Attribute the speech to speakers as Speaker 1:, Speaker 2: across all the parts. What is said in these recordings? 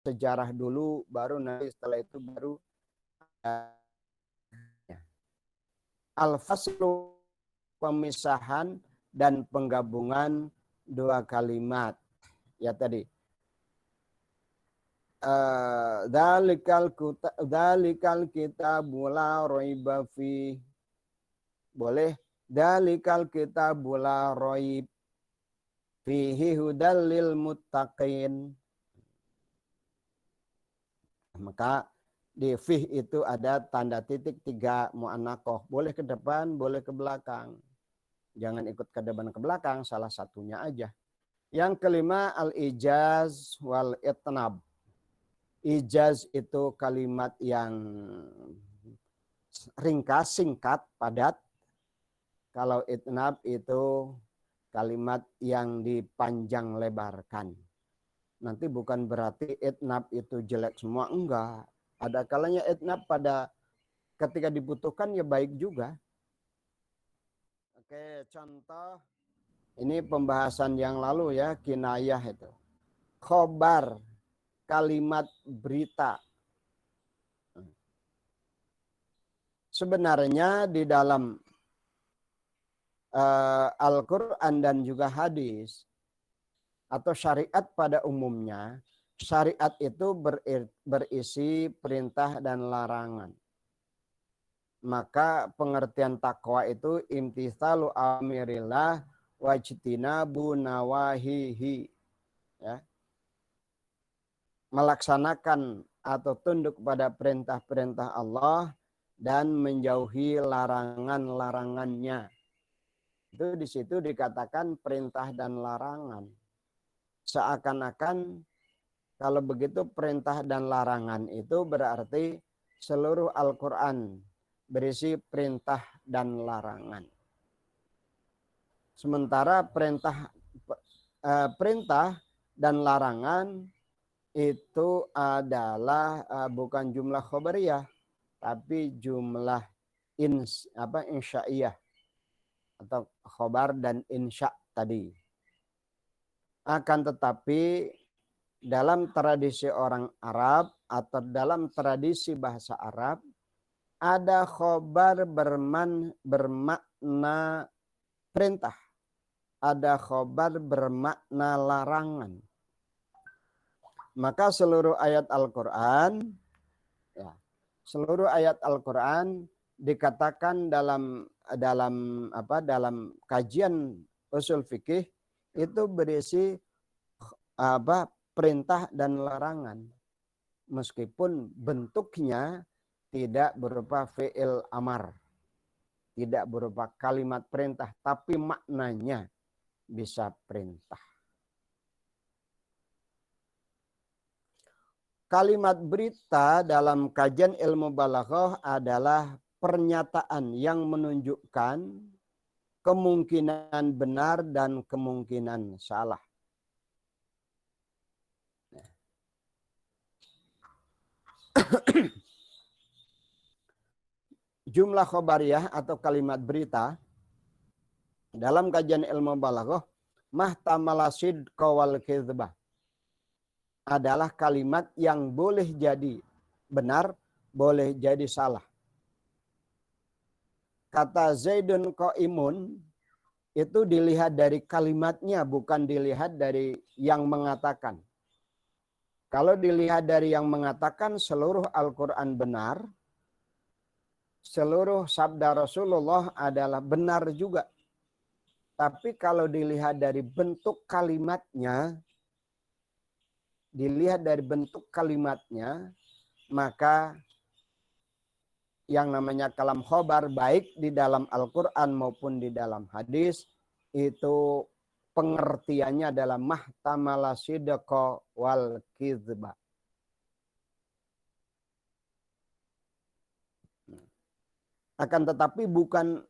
Speaker 1: sejarah dulu, baru nanti setelah itu baru al-faslu, pemisahan dan penggabungan dua kalimat. Ya tadi. Dzalikal kitabu la raiba fi. Boleh. Dzalikal kitabu la raib fihi hudal lil muttaqin. Maka di fih itu ada tanda titik 3 mu'annakoh. Boleh ke depan, boleh ke belakang. Jangan ikut ke depan ke belakang, salah satunya aja. Yang kelima al-ijaz wal itnab. Ijaz itu kalimat yang ringkas, singkat, padat. Kalau itnab itu kalimat yang dipanjang lebarkan. Nanti bukan berarti itnab itu jelek semua, enggak. Ada kalanya itnab pada ketika dibutuhkan ya baik juga. Oke, contoh ini pembahasan yang lalu ya, kinayah itu. Khobar, kalimat berita. Sebenarnya di dalam Al-Quran dan juga hadis atau syariat pada umumnya, syariat itu berisi perintah dan larangan. Maka pengertian takwa itu imtithalu amirillah wajtinabu nawahihi. Ya. Melaksanakan atau tunduk pada perintah-perintah Allah dan menjauhi larangan-larangannya. Itu di situ dikatakan perintah dan larangan. Seakan-akan kalau begitu perintah dan larangan itu berarti seluruh Al-Quran berisi perintah dan larangan. Sementara perintah dan larangan itu adalah bukan jumlah khobariyah, tapi jumlah insya'iyah atau khobar dan insya' tadi. Akan tetapi dalam tradisi orang Arab atau dalam tradisi bahasa Arab ada khobar bermakna perintah, ada khobar bermakna larangan. Maka seluruh ayat Al-Quran, ya, seluruh ayat Al-Quran dikatakan dalam kajian usul fikih itu berisi perintah dan larangan, meskipun bentuknya tidak berupa fi'il amar, tidak berupa kalimat perintah, tapi maknanya bisa perintah. Kalimat berita dalam kajian ilmu balaghah adalah pernyataan yang menunjukkan kemungkinan benar dan kemungkinan salah. Jumlah khobariyah atau kalimat berita dalam kajian ilmu balaghah mahtamala sidqa wal kizbah adalah kalimat yang boleh jadi benar, boleh jadi salah. Kata Zaidun qaimun itu dilihat dari kalimatnya, bukan dilihat dari yang mengatakan. Kalau dilihat dari yang mengatakan seluruh Al-Quran benar, seluruh sabda Rasulullah adalah benar juga. Tapi kalau dilihat dari bentuk kalimatnya, maka yang namanya kalam khobar baik di dalam Al-Quran maupun di dalam hadis itu pengertiannya adalah mahtamala sidqa wal kizba. Akan tetapi bukan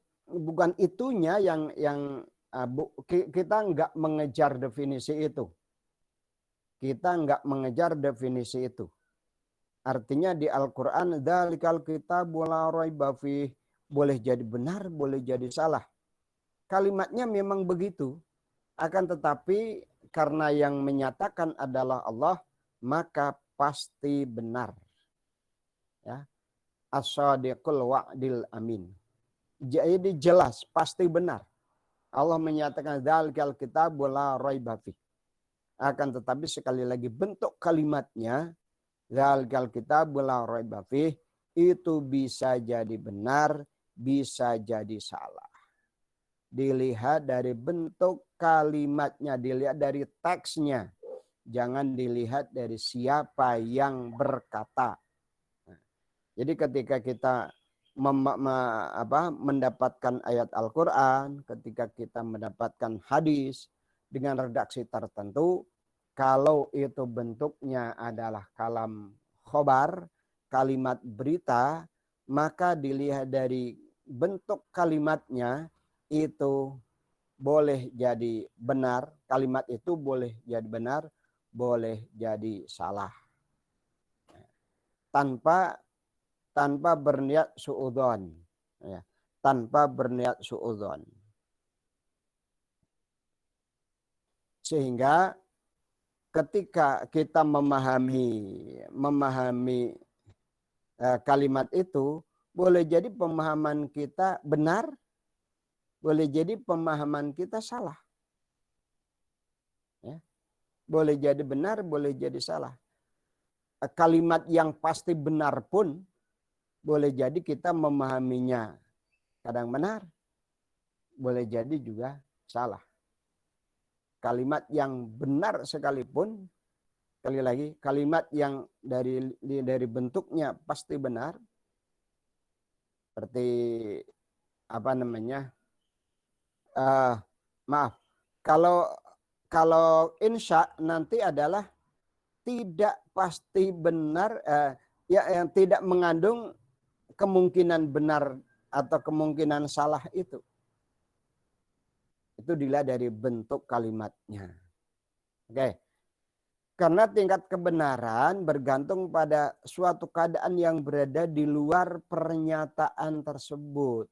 Speaker 1: itunya yang kita nggak mengejar definisi itu. Kita nggak mengejar definisi itu. Artinya di Al-Quran, dzalikal kitabu la raiba fih, boleh jadi benar, boleh jadi salah. Kalimatnya memang begitu. Akan tetapi karena yang menyatakan adalah Allah, maka pasti benar. Ya. As-sadiqul wa'dil amin. Jadi jelas, pasti benar. Allah menyatakan dzalikal kitabul la raiba fi. Akan tetapi sekali lagi bentuk kalimatnya dzalikal kitabul la raiba fi itu bisa jadi benar, bisa jadi salah. Dilihat dari bentuk kalimatnya, dilihat dari teksnya. Jangan dilihat dari siapa yang berkata. Jadi ketika kita mendapatkan ayat Al-Quran, ketika kita mendapatkan hadis dengan redaksi tertentu, kalau itu bentuknya adalah kalam khobar, kalimat berita, maka dilihat dari bentuk kalimatnya itu boleh jadi benar, kalimat itu boleh jadi benar, boleh jadi salah. Tanpa berniat suudzon, ya, tanpa berniat suudzon. Sehingga ketika kita memahami kalimat itu, boleh jadi pemahaman kita benar, boleh jadi pemahaman kita salah. Ya. Boleh jadi benar, boleh jadi salah. Kalimat yang pasti benar pun boleh jadi kita memahaminya kadang benar, boleh jadi juga salah. Kalimat yang benar sekalipun, sekali lagi, kalimat yang dari bentuknya pasti benar, seperti apa namanya? Maaf, kalau insya nanti adalah tidak pasti benar, yang tidak mengandung kemungkinan benar atau kemungkinan salah itu. Itu dilihat dari bentuk kalimatnya. Oke. Karena tingkat kebenaran bergantung pada suatu keadaan yang berada di luar pernyataan tersebut.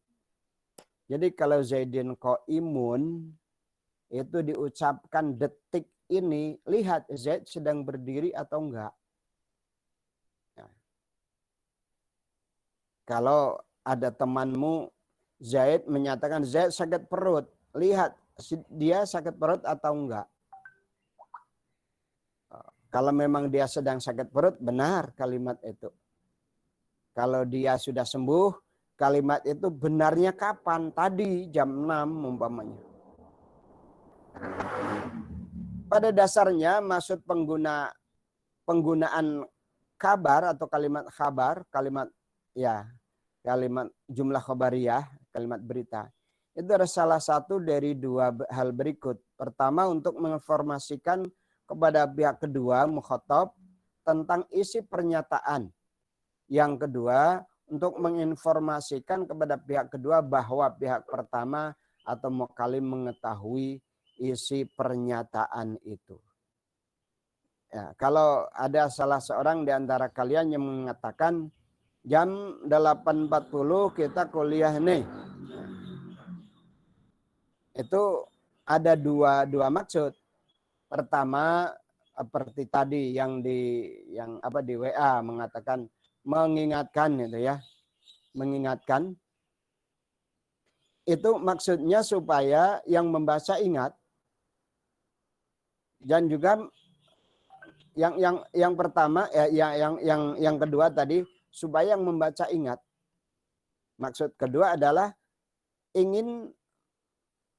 Speaker 1: Jadi kalau Zaidin Qaimun itu diucapkan detik ini, lihat Zaid sedang berdiri atau enggak. Kalau ada temanmu Zaid menyatakan Zaid sakit perut, lihat dia sakit perut atau enggak. Kalau memang dia sedang sakit perut, benar kalimat itu. Kalau dia sudah sembuh, kalimat itu benarnya kapan? Tadi jam 6 umpamanya. Pada dasarnya maksud penggunaan kabar atau kalimat khabar, kalimat jumlah khobariyah, kalimat berita. Itu adalah salah satu dari dua hal berikut. Pertama, untuk menginformasikan kepada pihak kedua, mukhatab, tentang isi pernyataan. Yang kedua, untuk menginformasikan kepada pihak kedua bahwa pihak pertama atau mukalim mengetahui isi pernyataan itu. Ya, kalau ada salah seorang di antara kalian yang mengatakan, jam 8.40 kita kuliah nih. Itu ada dua maksud. Pertama seperti tadi yang di WA mengatakan mengingatkan itu ya. Mengingatkan. Itu maksudnya supaya yang membaca ingat. Dan juga yang pertama yang kedua tadi supaya yang membaca ingat. Maksud kedua adalah ingin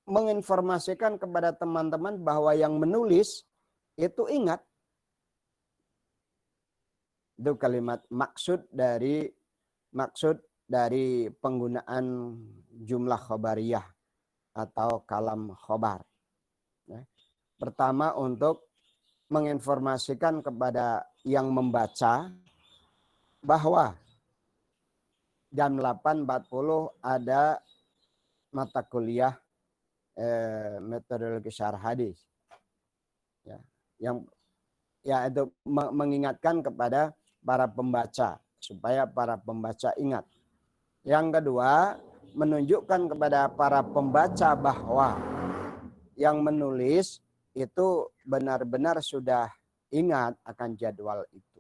Speaker 1: menginformasikan kepada teman-teman bahwa yang menulis itu ingat. Itu kalimat maksud dari penggunaan jumlah khobariyah atau kalam khobar. Pertama, untuk menginformasikan kepada yang membaca bahwa jam 8.40 ada mata kuliah metodologi syarah hadis. Itu mengingatkan kepada para pembaca supaya para pembaca ingat. Yang kedua, menunjukkan kepada para pembaca bahwa yang menulis itu benar-benar sudah ingat akan jadwal itu.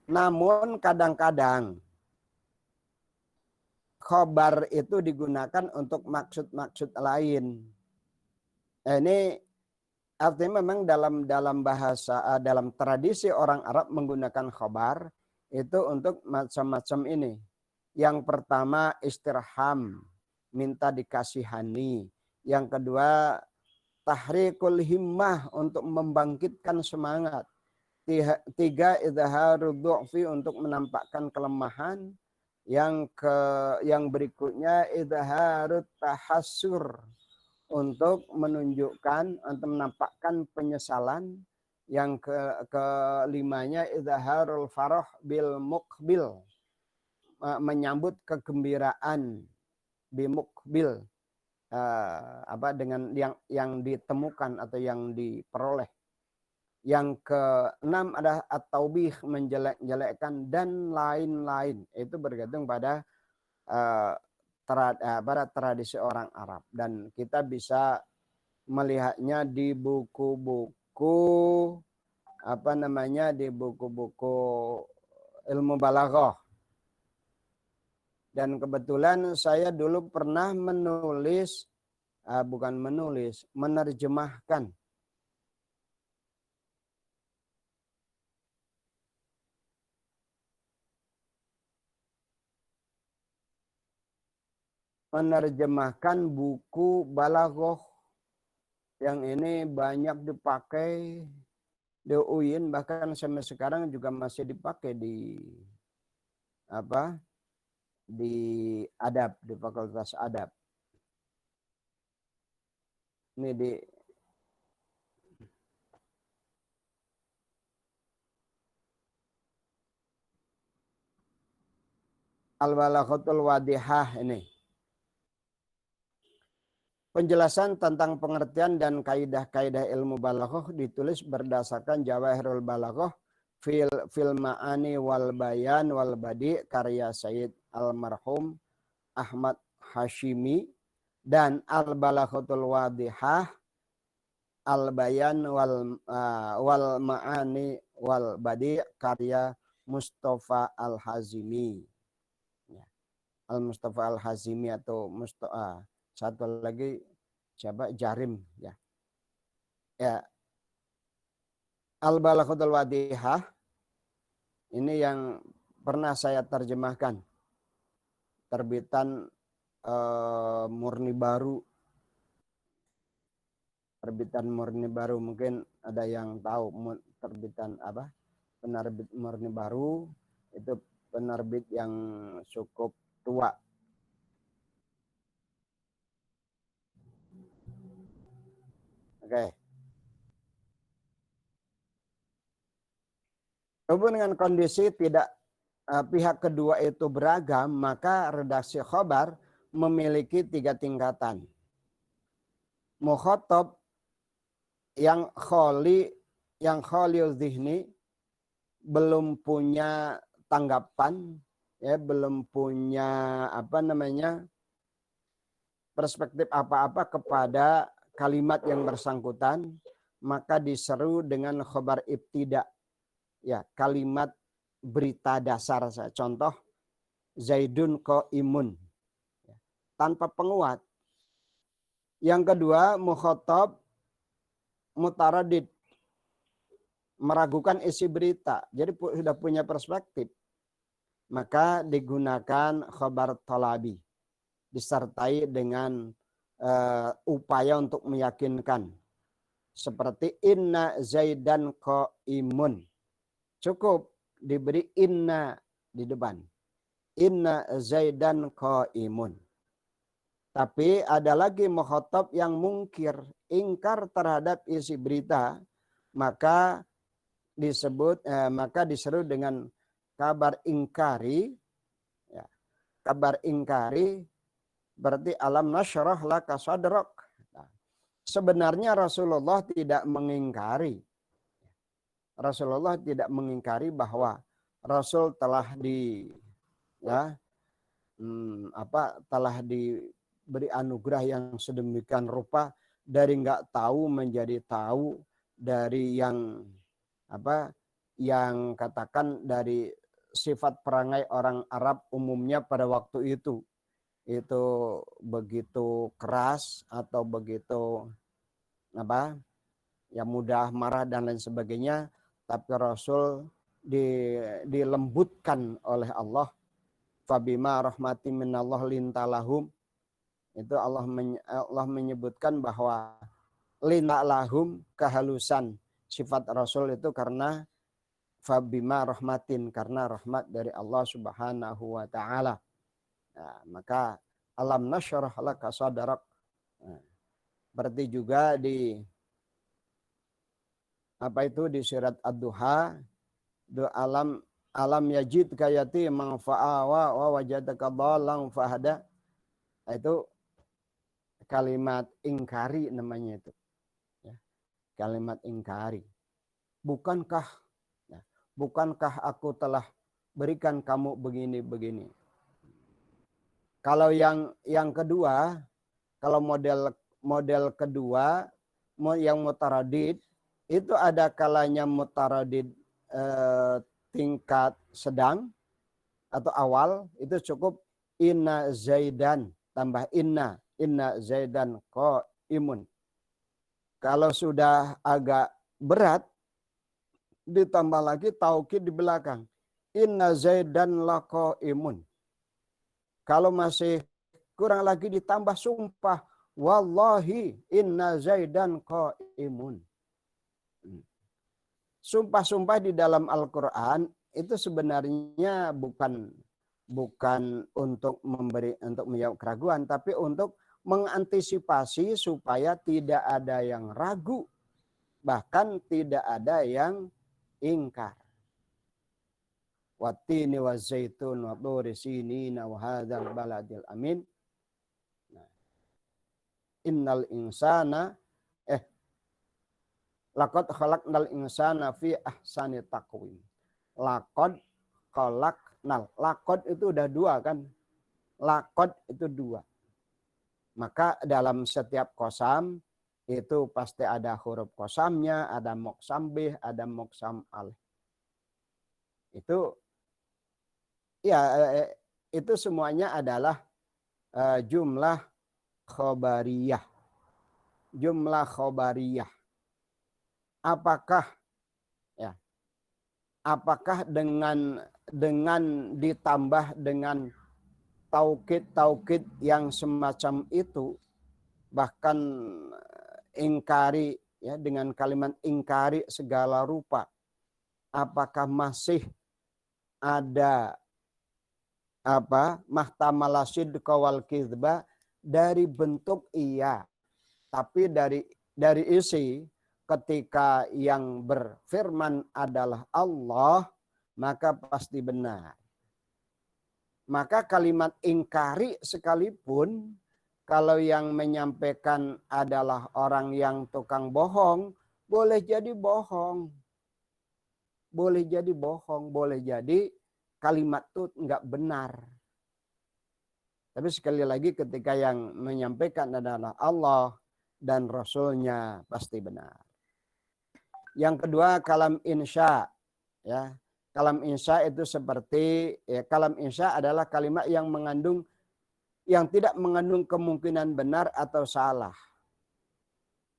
Speaker 1: Namun kadang-kadang khobar itu digunakan untuk maksud-maksud lain. Ini artinya memang dalam bahasa, dalam tradisi orang Arab menggunakan khobar itu untuk macam-macam ini. Yang pertama istirham, minta dikasihani. Yang kedua tahrikul himmah, untuk membangkitkan semangat. Tiga idharud du'fi, untuk menampakkan kelemahan. Yang berikutnya idharut tahassur, untuk menunjukkan atau menampakkan penyesalan. Yang kelimanya idharul farah bil muqbil, menyambut kegembiraan bimukbil, dengan yang ditemukan atau yang diperoleh. Yang keenam adalah at-taubih, menjelek-jelekkan dan lain-lain. Itu bergantung pada pada tradisi orang Arab, dan kita bisa melihatnya di buku-buku di buku-buku ilmu balaghah. Dan kebetulan saya dulu pernah menerjemahkan buku balaghah yang ini banyak dipakai di UIN, bahkan sampai sekarang juga masih dipakai di adab, di Fakultas Adab. Ini di Al-Balaghatul Wadihah ini. Penjelasan tentang pengertian dan kaidah-kaidah ilmu balaghah ditulis berdasarkan Jawahirul Balaghah fil ma'ani wal bayan wal badi, karya Sayyid almarhum Ahmad Hashimi, dan Al-Balaghatul Wadihah al bayan wal ma'ani wal badi, karya Mustafa Al-Hazimi. Al-Mustafa Al-Hazimi atau satu lagi siapa, Jarim, ya. Al-Balaghatul Wadihah ini yang pernah saya terjemahkan, terbitan Murni Baru. Terbitan Murni Baru, mungkin ada yang tahu terbitan apa? Penerbit Murni Baru itu penerbit yang cukup tua. Oke. Hubungan dengan kondisi tidak pihak kedua itu beragam, maka redaksi khobar memiliki 3 tingkatan. Mukhatab yang khali zihni, belum punya tanggapan, ya, belum punya perspektif apa-apa kepada kalimat yang bersangkutan, maka diseru dengan khobar ibtida, ya, kalimat berita dasar saya. Contoh Zaidun qaimun, tanpa penguat. Yang kedua mukhatab mutaradid, meragukan isi berita, jadi sudah punya perspektif, maka digunakan khobar talabi, disertai dengan upaya untuk meyakinkan, seperti inna zaidan qaimun, cukup diberi inna di depan, inna zaidan qaimun. Tapi ada lagi mukhatab yang mungkir, ingkar terhadap isi berita, maka diseru dengan kabar ingkari. Ya. Kabar ingkari berarti alam nasyrah laka sadrak. Nah, sebenarnya Rasulullah tidak mengingkari. Rasulullah tidak mengingkari bahwa Rasul telah diberi anugerah yang sedemikian rupa, dari nggak tahu menjadi tahu, dari yang yang katakan dari sifat perangai orang Arab umumnya pada waktu itu begitu keras atau begitu apa ya mudah marah dan lain sebagainya, tapi Rasul dilembutkan oleh Allah. Fabima rahmati minallah lintalahum, itu Allah menyebutkan bahwa lintalahum kehalusan sifat Rasul itu karena fabima rahmatin, karena rahmat dari Allah Subhanahu wa taala. Nah, maka alam nasyrah laka sadrak. Nah, berarti juga di di surat Ad-Duha, do alam yajid kayati mangfa'awa wa wajadaka dhalang fahada. Itu kalimat ingkari namanya itu. Ya, kalimat ingkari. Bukankah ya, bukankah aku telah berikan kamu begini-begini. Kalau yang kedua, kalau model kedua yang mutaradid, itu ada kalanya mutaradid tingkat sedang atau awal, itu cukup inna zaidan tambah inna zaidan qaimun. Kalau sudah agak berat ditambah lagi taukid di belakang, inna zaidan laqaimun. Kalau masih kurang lagi ditambah sumpah, wallahi inna zaidan qaimun. Sumpah-sumpah di dalam Al-Quran itu sebenarnya bukan untuk menjawab keraguan, tapi untuk mengantisipasi supaya tidak ada yang ragu, bahkan tidak ada yang ingkar. Wattini wazzaitun wa turi sinina wa hadzal baladil amin. Innal insana laqad khalaqnal insana fi ahsani taqwim. Laqad khalaqnal. Laqad itu udah dua kan? Laqad itu dua. Maka dalam setiap qasam itu pasti ada huruf qasamnya, ada muqsam bih, ada muqsam alih. Itu ya itu semuanya adalah jumlah khobariyah. Jumlah khobariyah. Apakah dengan ditambah dengan taukid yang semacam itu, bahkan ingkari ya, dengan kalimat ingkari segala rupa, apakah masih ada mahtamala sidqa wal kizba? Dari bentuk iya, tapi dari isi, ketika yang berfirman adalah Allah, maka pasti benar. Maka kalimat ingkari sekalipun, kalau yang menyampaikan adalah orang yang tukang bohong, boleh jadi bohong. Boleh jadi bohong, boleh jadi kalimat itu enggak benar. Tapi sekali lagi ketika yang menyampaikan adalah Allah dan Rasulnya pasti benar. Yang kedua, kalam insya. Ya, kalam insya itu seperti kalam insya adalah kalimat yang tidak mengandung kemungkinan benar atau salah.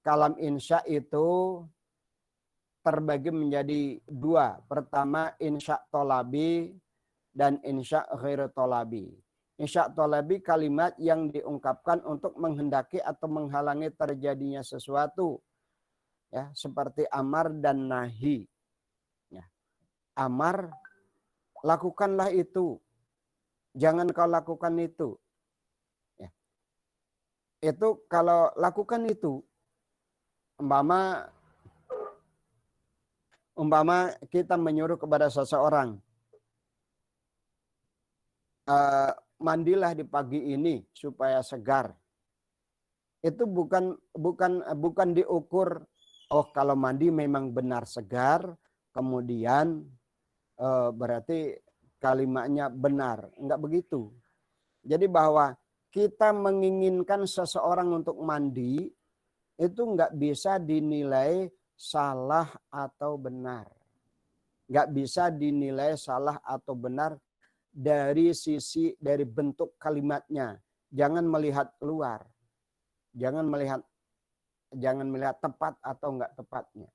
Speaker 1: Kalam insya itu terbagi menjadi dua. Pertama, insya tolabi dan insya ghair tolabi. Insya tolabi kalimat yang diungkapkan untuk menghendaki atau menghalangi terjadinya sesuatu. Ya, seperti amar dan nahi. Ya. Amar, lakukanlah itu. Jangan kau lakukan itu. Ya. Itu kalau lakukan itu, umpama kita menyuruh kepada seseorang, mandilah di pagi ini supaya segar. Itu bukan diukur, oh kalau mandi memang benar segar, kemudian berarti kalimatnya benar. Enggak begitu. Jadi bahwa kita menginginkan seseorang untuk mandi, itu enggak bisa dinilai salah atau benar. nggak bisa dinilai salah atau benar dari bentuk kalimatnya. Jangan melihat luar, jangan melihat tepat atau enggak tepatnya.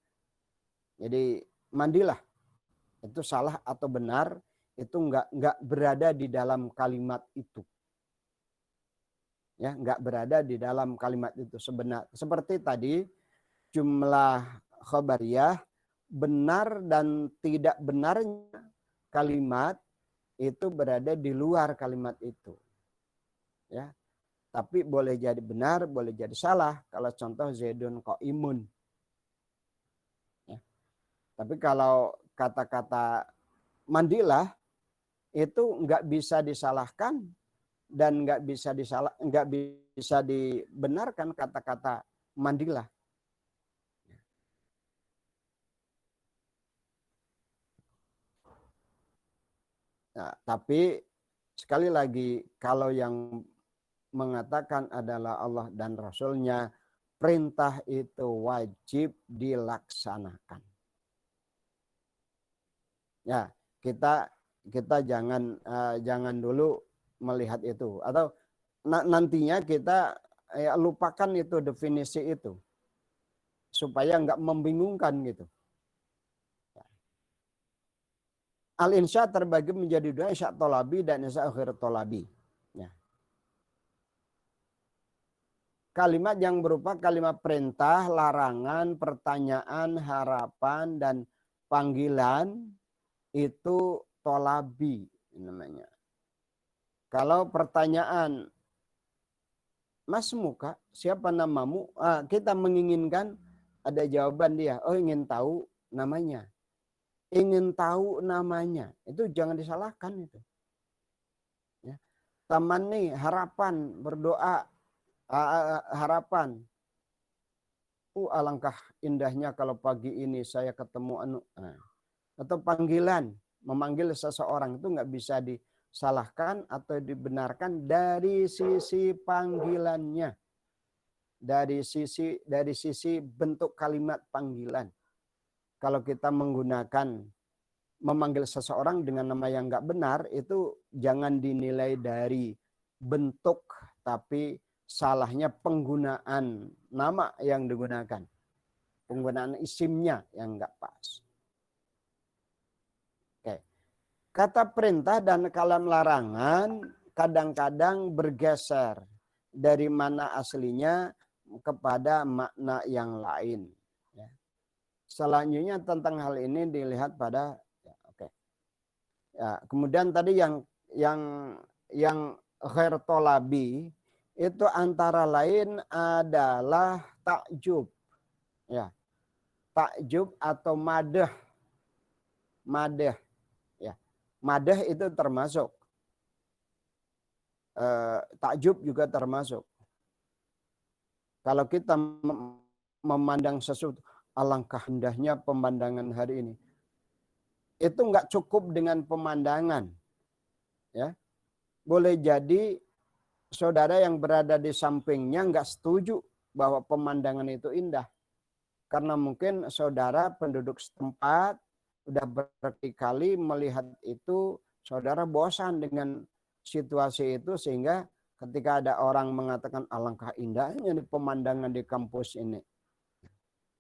Speaker 1: Jadi mandilah itu salah atau benar itu enggak berada di dalam kalimat itu. Ya, enggak berada di dalam kalimat itu seperti tadi jumlah khabariyah, benar dan tidak benarnya kalimat itu berada di luar kalimat itu. Ya. Tapi boleh jadi benar, boleh jadi salah. Kalau contoh Zaidun qaimun. Ya. Tapi kalau kata-kata mandilah itu nggak bisa disalahkan dan nggak bisa dibenarkan kata-kata mandilah. Nah, tapi sekali lagi kalau yang mengatakan adalah Allah dan Rasulnya, perintah itu wajib dilaksanakan. Ya, kita jangan dulu melihat itu atau nantinya kita lupakan itu definisi itu supaya nggak membingungkan gitu. Al-insya terbagi menjadi dua, insya tolabi dan insya akhir tolabi. Ya. Kalimat yang berupa kalimat perintah, larangan, pertanyaan, harapan, dan panggilan itu tolabi namanya. Kalau pertanyaan, Mas muka, siapa namamu? Kita menginginkan ada jawaban dia. Oh, ingin tahu namanya. Ingin tahu namanya. Itu jangan disalahkan itu. Ya. Taman nih, harapan, berdoa, harapan. Alangkah indahnya kalau pagi ini saya ketemu atau panggilan, memanggil seseorang itu nggak bisa disalahkan atau dibenarkan dari sisi panggilannya, dari sisi bentuk kalimat panggilan. Kalau kita memanggil seseorang dengan nama yang nggak benar, itu jangan dinilai dari bentuk, tapi salahnya penggunaan nama yang digunakan. Penggunaan isimnya yang nggak pas. Oke. Kata perintah dan kalam larangan kadang-kadang bergeser dari mana aslinya kepada makna yang lain. Ya. Selanjutnya tentang hal ini dilihat pada ya, kemudian tadi yang khair tolabi itu antara lain adalah takjub. Ya. Takjub atau madah. Madah. Ya. Madah itu termasuk. Takjub juga termasuk. Kalau kita memandang sesuatu, alangkah indahnya pemandangan hari ini. Itu nggak cukup dengan pemandangan. Ya. Boleh jadi saudara yang berada di sampingnya nggak setuju bahwa pemandangan itu indah. Karena mungkin saudara penduduk setempat sudah berkali-kali melihat itu, saudara bosan dengan situasi itu sehingga ketika ada orang mengatakan alangkah indahnya di pemandangan di kampus ini.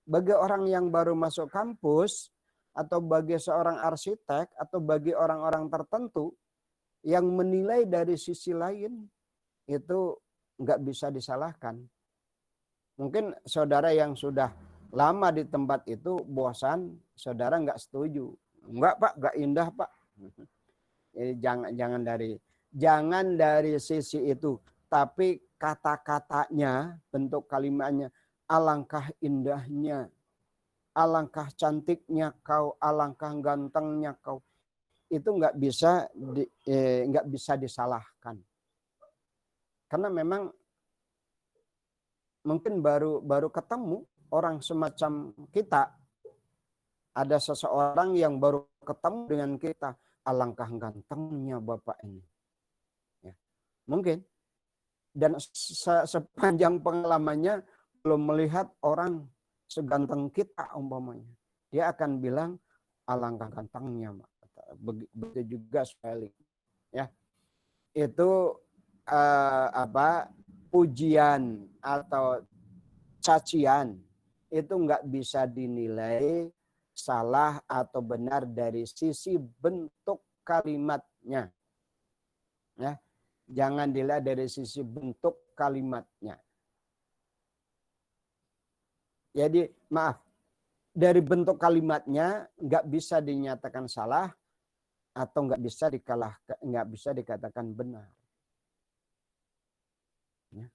Speaker 1: Bagi orang yang baru masuk kampus atau bagi seorang arsitek atau bagi orang-orang tertentu yang menilai dari sisi lain itu nggak bisa disalahkan. Mungkin saudara yang sudah lama di tempat itu bosan, saudara nggak setuju. Enggak Pak, nggak indah Pak. Jadi jangan dari sisi itu, tapi kata-katanya, bentuk kalimatnya, alangkah indahnya, alangkah cantiknya kau, alangkah gantengnya kau. Itu nggak bisa disalahkan. Karena memang mungkin baru ketemu orang semacam kita. Ada seseorang yang baru ketemu dengan kita. Alangkah gantengnya Bapak ini. Ya, mungkin. Dan sepanjang pengalamannya belum melihat orang seganteng kita umpamanya. Dia akan bilang, alangkah gantengnya. Begitu juga spelling. Ya, itu pujian atau cacian itu nggak bisa dinilai salah atau benar dari sisi bentuk kalimatnya. Ya, jangan dilihat dari sisi bentuk kalimatnya. Jadi maaf, dari bentuk kalimatnya nggak bisa dinyatakan salah atau nggak bisa dikatakan benar. Ya.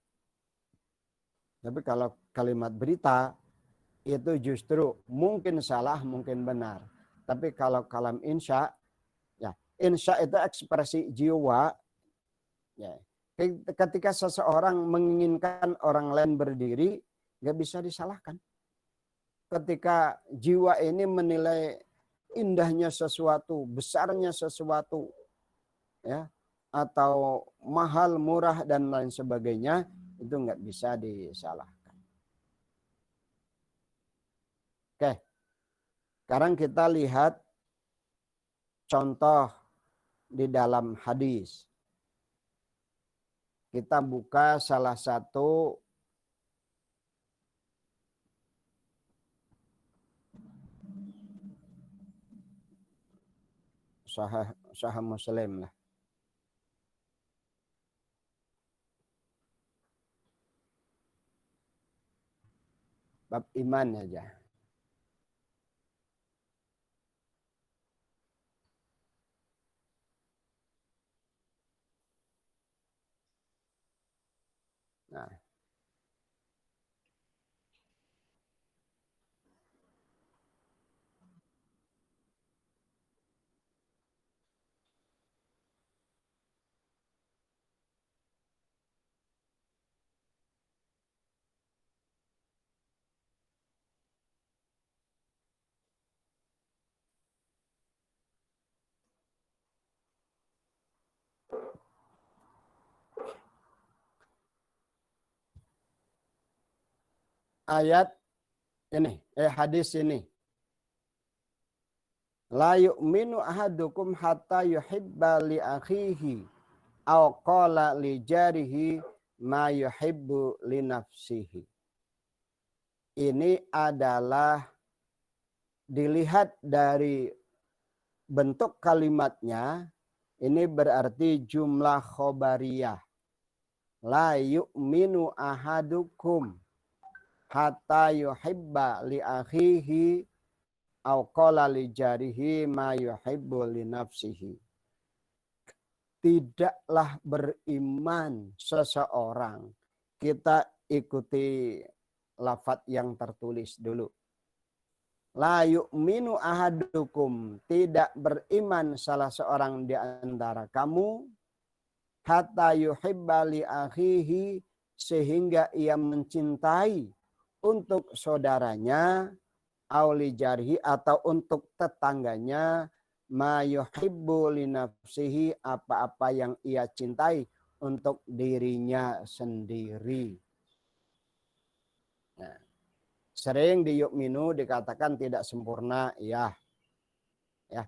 Speaker 1: Tapi kalau kalimat berita itu justru mungkin salah, mungkin benar. Tapi kalau kalam insya, ya insya itu ekspresi jiwa. Ya. Ketika seseorang menginginkan orang lain berdiri, nggak bisa disalahkan. Ketika jiwa ini menilai indahnya sesuatu, besarnya sesuatu, ya, atau mahal, murah dan lain sebagainya, itu nggak bisa disalahkan. Oke, sekarang kita lihat contoh di dalam hadis. Kita buka salah satu sahih Muslim lah. Bab iman aja. Nah, ayat ini, hadis ini. La yu'minu ahadukum hatta yuhibba li akhihi aw qala li jarihi ma yuhibbu li nafsihi. Ini adalah dilihat dari bentuk kalimatnya, ini berarti jumlah khobariyah. La yu'minu ahadukum hatta yuhibba li akhihi aw qala li jarihi ma yuhibbu li nafsihi. Tidaklah beriman seseorang. Kita ikuti lafaz yang tertulis dulu. La yu'minu ahadukum. Tidak beriman salah seorang di antara kamu. Hatta yuhibba li akhihi. Sehingga ia mencintai untuk saudaranya. Auli jarhi atau untuk tetangganya. Ma yuhibbu li nafsihi. Apa-apa yang ia cintai untuk dirinya sendiri. Nah. Sering di yu'minu dikatakan tidak sempurna, ya. Ya.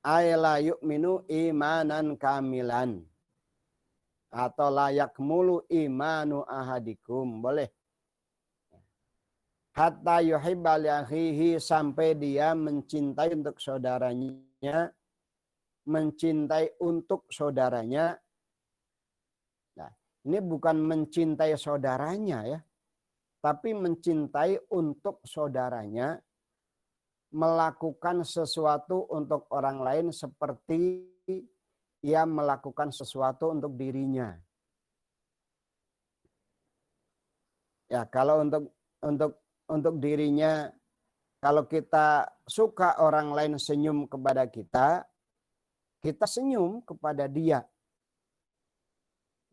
Speaker 1: Ayla yu'minu imanan kamilan. Atau layak mulu imanu ahadikum. Boleh. Hatta yuhibba li akhihi, sampai dia mencintai untuk saudaranya. Mencintai untuk saudaranya. Nah, ini bukan mencintai saudaranya ya. Tapi mencintai untuk saudaranya, melakukan sesuatu untuk orang lain seperti ia melakukan sesuatu untuk dirinya. Ya, kalau untuk dirinya, kalau kita suka orang lain senyum kepada kita, kita senyum kepada dia.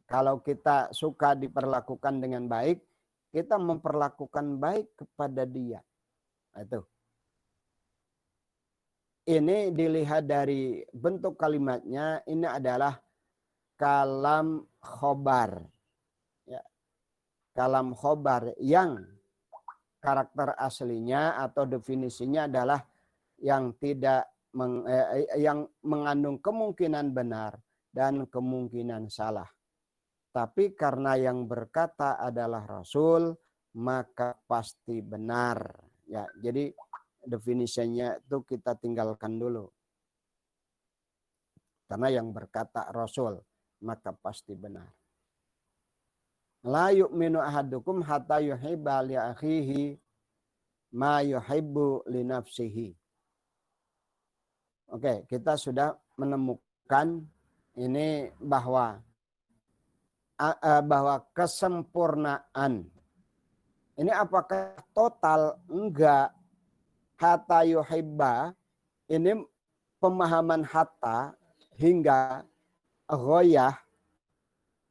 Speaker 1: Kalau kita suka diperlakukan dengan baik, kita memperlakukan baik kepada dia. Itu. Ini dilihat dari bentuk kalimatnya, ini adalah kalam khobar. Ya. Kalam khobar yang karakter aslinya atau definisinya adalah yang tidak yang mengandung kemungkinan benar dan kemungkinan salah. Tapi karena yang berkata adalah Rasul, maka pasti benar. Ya, jadi definisinya itu kita tinggalkan dulu. Karena yang berkata Rasul, maka pasti benar. La yu'minu ahadukum hatta yuhibba li akhihi ma yuhibbu li nafsihi. Oke, kita sudah menemukan ini bahwa kesempurnaan ini apakah total? Enggak. Hatta yuhibba ini pemahaman hatta hingga ghoyah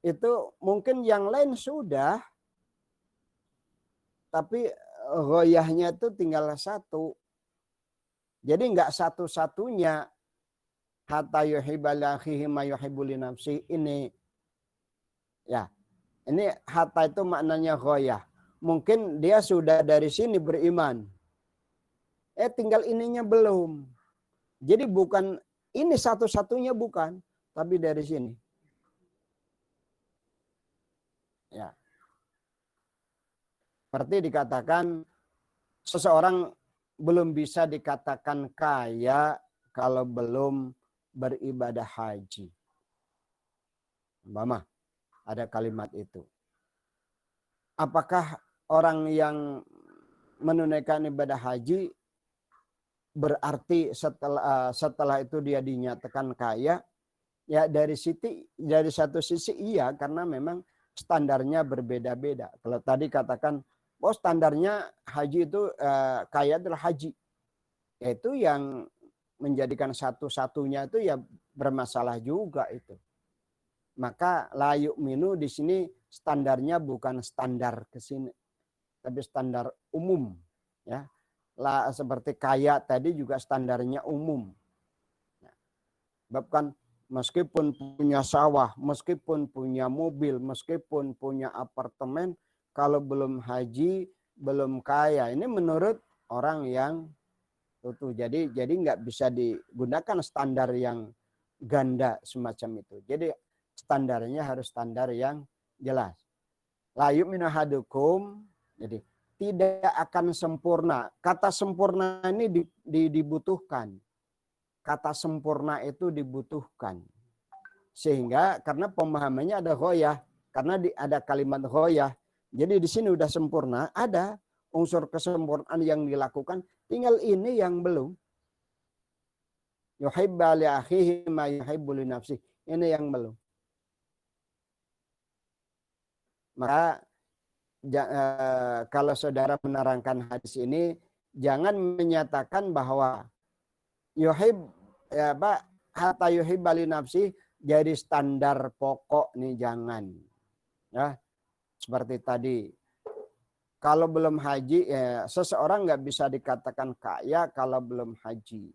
Speaker 1: itu mungkin yang lain sudah, tapi ghoyahnya itu tinggal satu. Jadi enggak satu-satunya hatta yuhibba li akhihi ma yuhibbu li nafsihi ini. Ya, ini hatta itu maknanya ghoyah. Mungkin dia sudah dari sini beriman. Tinggal ininya belum. Jadi bukan ini satu-satunya bukan, tapi dari sini. Ya. Seperti dikatakan seseorang belum bisa dikatakan kaya kalau belum beribadah haji. Mama, ada kalimat itu. Apakah orang yang menunaikan ibadah haji berarti setelah itu dia dinyatakan kaya? Ya dari satu sisi iya, karena memang standarnya berbeda-beda. Kalau tadi katakan, oh standarnya haji itu kaya adalah haji, yaitu yang menjadikan satu-satunya itu ya bermasalah juga itu. Maka la yu'minu di sini standarnya bukan standar ke sini, tapi standar umum, ya. Seperti kaya tadi juga standarnya umum. Bahkan meskipun punya sawah, meskipun punya mobil, meskipun punya apartemen, kalau belum haji, belum kaya. Ini menurut orang yang utuh. Jadi nggak bisa digunakan standar yang ganda semacam itu. Jadi standarnya harus standar yang jelas. La yu'minu ahadukum, jadi tidak akan sempurna. Kata sempurna ini dibutuhkan. Kata sempurna itu dibutuhkan. Sehingga karena pemahamannya ada ghoyah. Karena ada kalimat ghoyah. Jadi di sini udah sempurna. Ada unsur kesempurnaan yang dilakukan. Tinggal ini yang belum. Yuhibba li akhihi ma yuhibbu li nafsihi. Ini yang belum. Maka kalau saudara menerangkan hadis ini, jangan menyatakan bahwa yuhib ya Pak hatta yuhibba li nafsi jadi standar pokok nih, jangan. Ya, seperti tadi. Kalau belum haji, ya, seseorang nggak bisa dikatakan kaya kalau belum haji.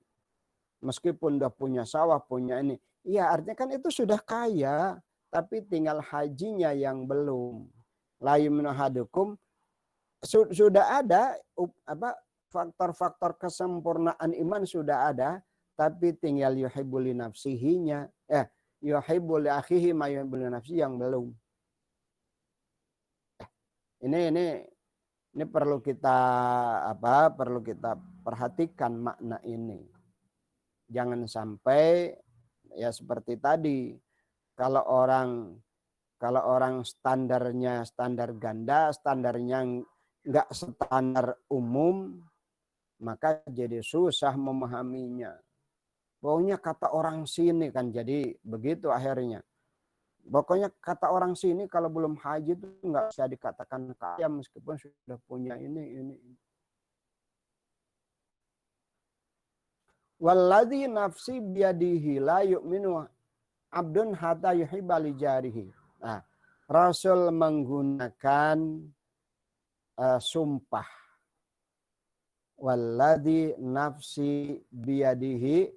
Speaker 1: Meskipun udah punya sawah, punya ini. Iya, artinya kan itu sudah kaya, tapi tinggal hajinya yang belum. La yu'minu ahadukum, sudah ada faktor-faktor kesempurnaan iman sudah ada, tapi tinggal yuhibbu li nafsihinya, yuhibbu li akhihi ma yuhibbu li nafsihi yang belum. Ini perlu kita perlu kita perhatikan makna ini. Jangan sampai ya seperti tadi, kalau orang standarnya standar ganda, standarnya nggak standar umum, maka jadi susah memahaminya. Pokoknya kata orang sini kan jadi begitu akhirnya. Pokoknya kata orang sini kalau belum haji itu nggak bisa dikatakan kaya meskipun sudah punya ini. Walladzi nafsi biyadihi la yu'minu abdun hatta yuhibba li jarihi. Nah, Rasul menggunakan sumpah. Walladzi nafsi biyadihi,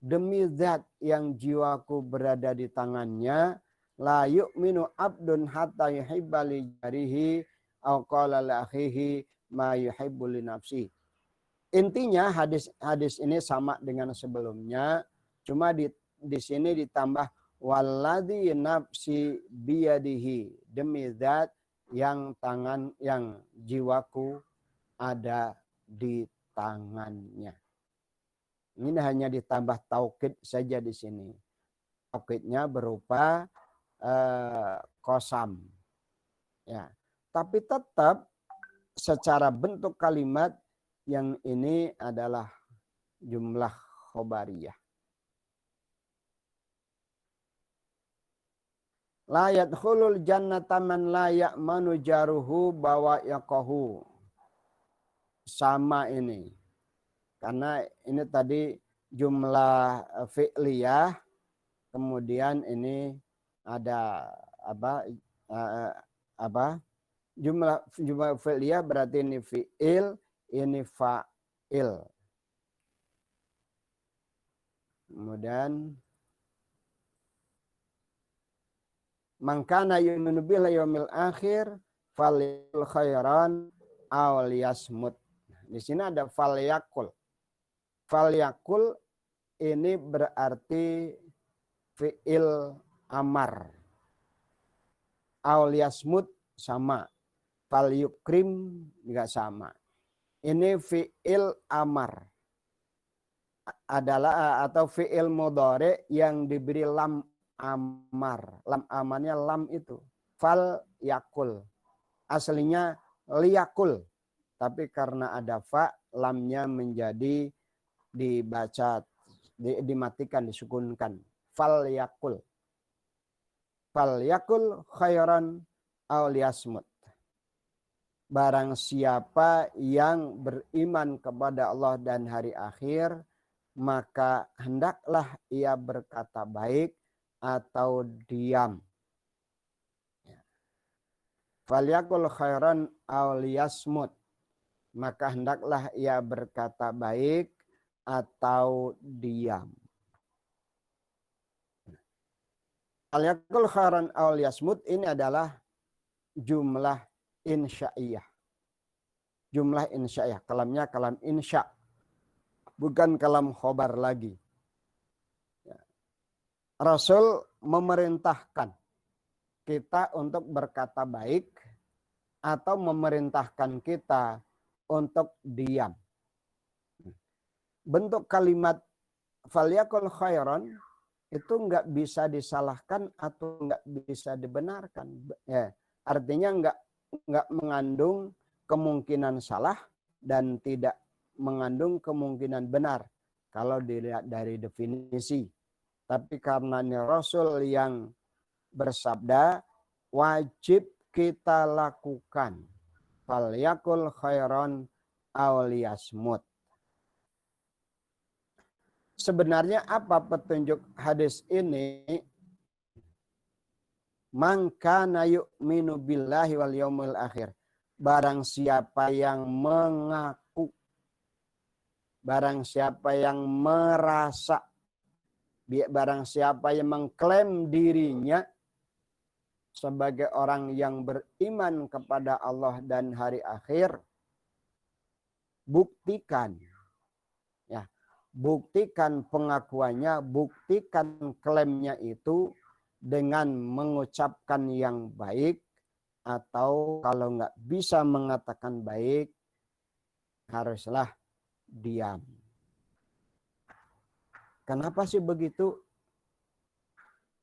Speaker 1: demi zat yang jiwaku berada di tangannya, la yu'minu abdun hatta yuhibba li jarihi aw qala li akhihi ma yuhibbu li nafsi. intinya hadis ini sama dengan sebelumnya, cuma di sini ditambah walladzi nafsi biyadihi, demi zat yang jiwaku ada di tangannya. Ini hanya ditambah taukid saja di sini. Taukidnya berupa kosam. Ya. Tapi tetap secara bentuk kalimat yang ini adalah jumlah khobariyah. La yadkhulul jannata man la ya'manu jaruhu bawa'iqahu. Sama ini. Karena ini tadi jumlah fi'liyah, kemudian ini ada jumlah fi'liyah berarti ini fi'il, ini fa'il. Kemudian man kana yu'minu billahi yaumil akhir falyakul khairan aw liyasmut. Di sini ada falyakul. Falyakul ini berarti fi'il amar. Aw liyasmut sama. Falyukrim juga sama. Ini fi'il amar adalah atau fi'il mudhari yang diberi lam amar. Lam amarnya lam itu. Fal yakul. Aslinya liyakul. Tapi karena ada fa, lamnya menjadi dibaca, dimatikan, disukunkan. Fal yakul. Fal yakul khairan aw liyasmut. Barang siapa yang beriman kepada Allah dan hari akhir, maka hendaklah ia berkata baik atau diam. Falyakul khairan aw liyasmut. Maka hendaklah ia berkata baik atau diam. Falyakul khairan aw liyasmut ini adalah jumlah insya'iyah. Jumlah insya'iyah. Kalamnya kalam insya'. Bukan kalam khobar lagi. Rasul memerintahkan kita untuk berkata baik atau memerintahkan kita untuk diam. Bentuk kalimat falyakul khairan itu nggak bisa disalahkan atau nggak bisa dibenarkan. Ya, artinya nggak mengandung kemungkinan salah dan tidak mengandung kemungkinan benar kalau dilihat dari definisi. Tapi karena ini Rasul yang bersabda, wajib kita lakukan. Falyakul khairan aw liyasmut. Sebenarnya apa petunjuk hadis ini? Man kana yu'minu billahi wal yaumil akhir. Barang siapa yang mengaku, barang siapa yang merasa, barang siapa yang mengklaim dirinya sebagai orang yang beriman kepada Allah dan hari akhir, buktikan. Ya, buktikan pengakuannya, buktikan klaimnya itu dengan mengucapkan yang baik, atau kalau nggak bisa mengatakan baik, haruslah diam. Kenapa sih begitu?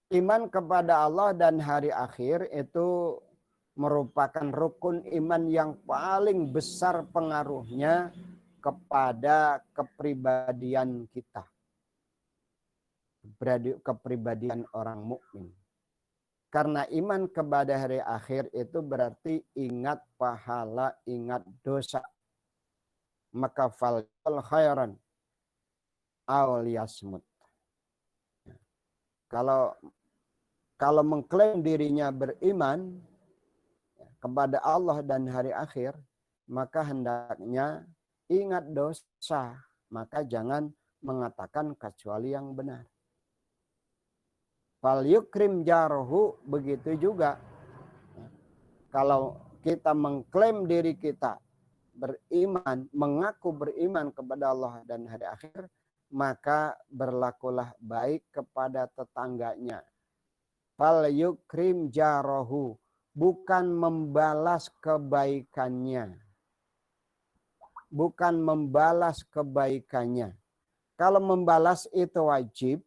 Speaker 1: Iman kepada Allah dan hari akhir itu merupakan rukun iman yang paling besar pengaruhnya kepada kepribadian kita. Kepribadian orang mukmin. Karena iman kepada hari akhir itu berarti ingat pahala, ingat dosa. Maka fal khairan aw liyasmut. Kalau mengklaim dirinya beriman kepada Allah dan hari akhir, maka hendaknya ingat dosa, maka jangan mengatakan kecuali yang benar. Fal yukrim jarhu, begitu juga. Kalau kita mengklaim diri kita beriman, mengaku beriman kepada Allah dan hari akhir, maka berlakulah baik kepada tetangganya. Fal yukrim jarohu, bukan membalas kebaikannya. Bukan membalas kebaikannya. Kalau membalas itu wajib,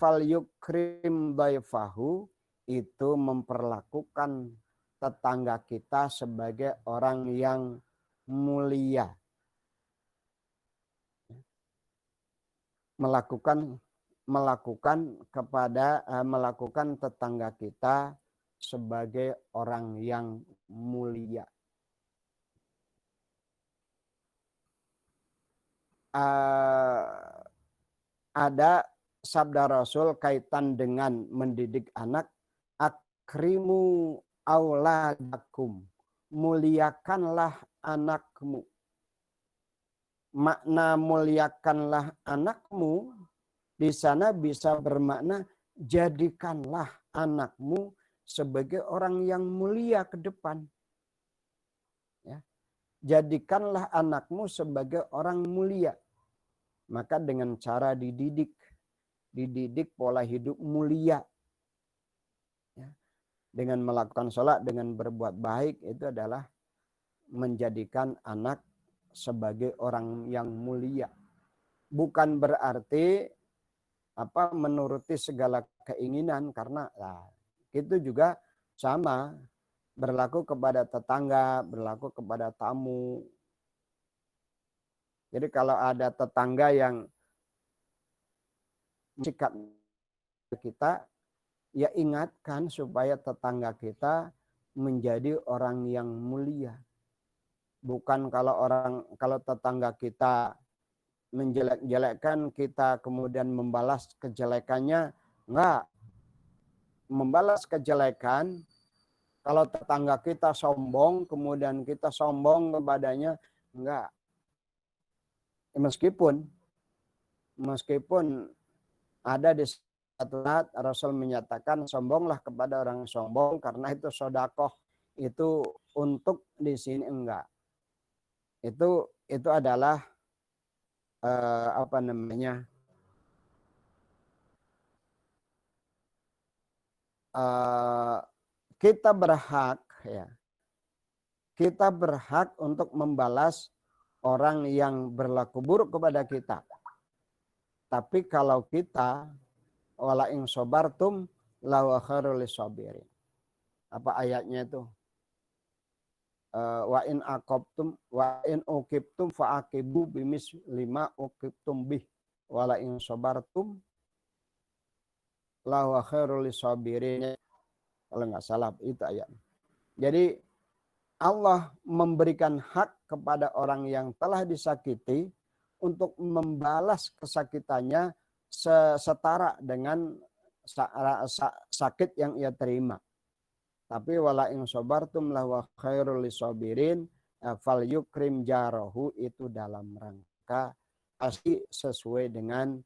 Speaker 1: fal yukrim daifahu, itu memperlakukan tetangga kita sebagai orang yang mulia. Melakukan tetangga kita sebagai orang yang mulia. Ada sabda Rasul kaitan dengan mendidik anak, akrimu auladakum, muliakanlah anakmu. Makna muliakanlah anakmu di sana bisa bermakna jadikanlah anakmu sebagai orang yang mulia ke depan. Ya. Jadikanlah anakmu sebagai orang mulia. Maka dengan cara dididik pola hidup mulia. Ya. Dengan melakukan sholat, dengan berbuat baik, itu adalah menjadikan anak sebagai orang yang mulia. Bukan berarti menuruti segala keinginan, karena itu juga sama berlaku kepada tetangga, berlaku kepada tamu. Jadi kalau ada tetangga yang sikap kita, ya ingatkan supaya tetangga kita menjadi orang yang mulia. Bukan kalau tetangga kita menjelek-jelekkan, kita kemudian membalas kejelekannya. Enggak. Membalas kejelekan, kalau tetangga kita sombong, kemudian kita sombong kepadanya, enggak. Meskipun ada di satu saat Rasul menyatakan sombonglah kepada orang sombong karena itu sodakoh, itu untuk di sini enggak. Itu adalah kita berhak untuk membalas orang yang berlaku buruk kepada kita. Tapi kalau kita wala in sabartum la khairul lisabirin. Apa ayatnya itu? Wa in uqibtum fa aqibu bimisli ma uqibtum bih wala in sabartum la khairul lisabirin. Kalau nggak salah itu ayat. Jadi Allah memberikan hak kepada orang yang telah disakiti untuk membalas kesakitannya setara dengan sakit yang ia terima. Tapi wala in sabartum lahu khairul lisabirin, fal yukrim jarahu, itu dalam rangka pasti sesuai dengan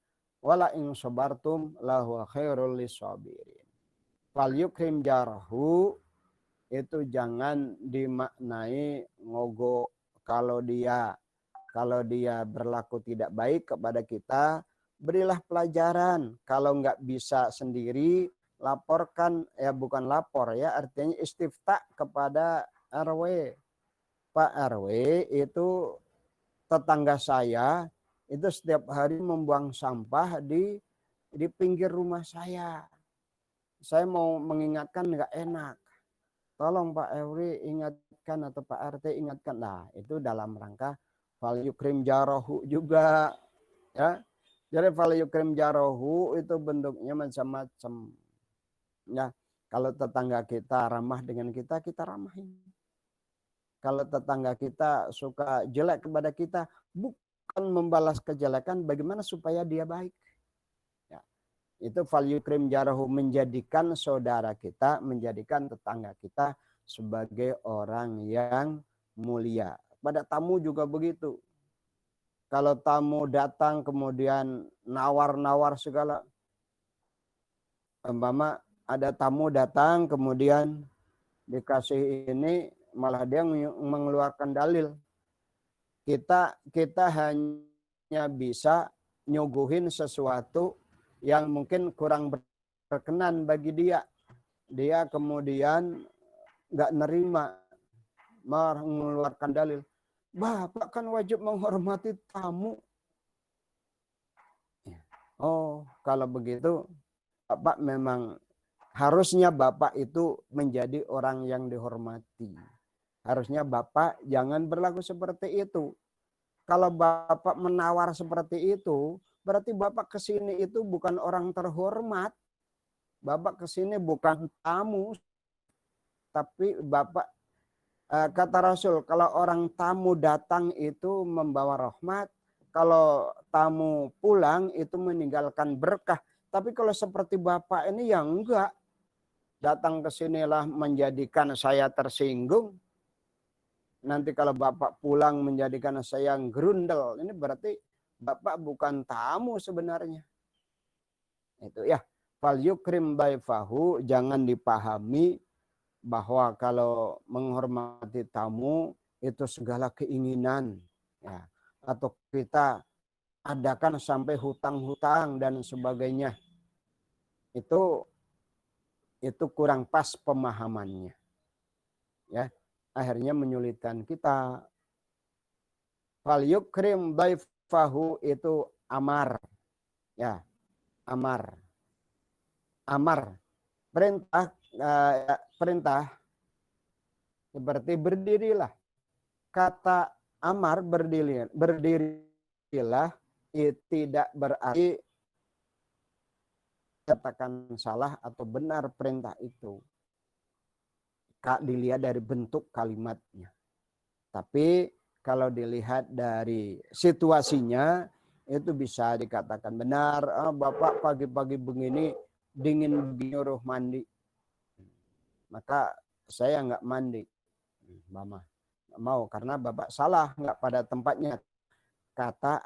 Speaker 1: wala in sabartum lahu khairul lisabirin. Fal yukrim jarahu itu jangan dimaknai ngogo. Kalau dia berlaku tidak baik kepada kita, berilah pelajaran. Kalau nggak bisa sendiri, laporkan, ya bukan lapor ya, artinya istifta kepada RW. Pak RW, itu tetangga saya itu setiap hari membuang sampah di pinggir rumah saya. Saya mau mengingatkan nggak enak. Tolong Pak RW ingatkan, atau Pak RT ingatkan. Nah, itu dalam rangka fal yukrim jarahu juga. Ya. Jadi fal yukrim jarahu itu bentuknya macam-macam. Ya, kalau tetangga kita ramah dengan kita, kita ramahin. Kalau tetangga kita suka jelek kepada kita, bukan membalas kejelekan, bagaimana supaya dia baik. Ya. Itu fal yukrim jarahu, menjadikan saudara kita, menjadikan tetangga kita sebagai orang yang mulia. Pada tamu juga begitu. Kalau tamu datang kemudian nawar-nawar segala. Umpama ada tamu datang kemudian dikasih ini, malah dia mengeluarkan dalil. Kita hanya bisa nyuguhin sesuatu yang mungkin kurang berkenan bagi dia. Dia kemudian nggak nerima, mengeluarkan dalil. Bapak kan wajib menghormati tamu. Oh, kalau begitu Bapak memang harusnya Bapak itu menjadi orang yang dihormati. Harusnya Bapak jangan berlaku seperti itu. Kalau Bapak menawar seperti itu, berarti Bapak ke sini itu bukan orang terhormat. Bapak ke sini bukan tamu, tapi Bapak kata Rasul, kalau orang tamu datang itu membawa rahmat, kalau tamu pulang itu meninggalkan berkah. Tapi kalau seperti Bapak ini ya enggak. Datang ke sinilah menjadikan saya tersinggung. Nanti kalau Bapak pulang menjadikan saya gerundel. Ini berarti Bapak bukan tamu sebenarnya. Itu ya. Fal yukrim daifahu, jangan dipahami bahwa kalau menghormati tamu itu segala keinginan ya, atau kita adakan sampai hutang-hutang dan sebagainya. Itu kurang pas pemahamannya. Ya, akhirnya menyulitkan kita. Fal yukrim daifahu itu amar. Ya, amar. Amar. Perintah seperti berdirilah. Kata amar berdirilah tidak berarti katakan salah atau benar perintah itu. Dilihat dari bentuk kalimatnya. Tapi kalau dilihat dari situasinya itu bisa dikatakan benar. Bapak pagi-pagi begini dingin nyuruh mandi. Maka saya nggak mandi. Mama mau karena Bapak salah nggak pada tempatnya. Kata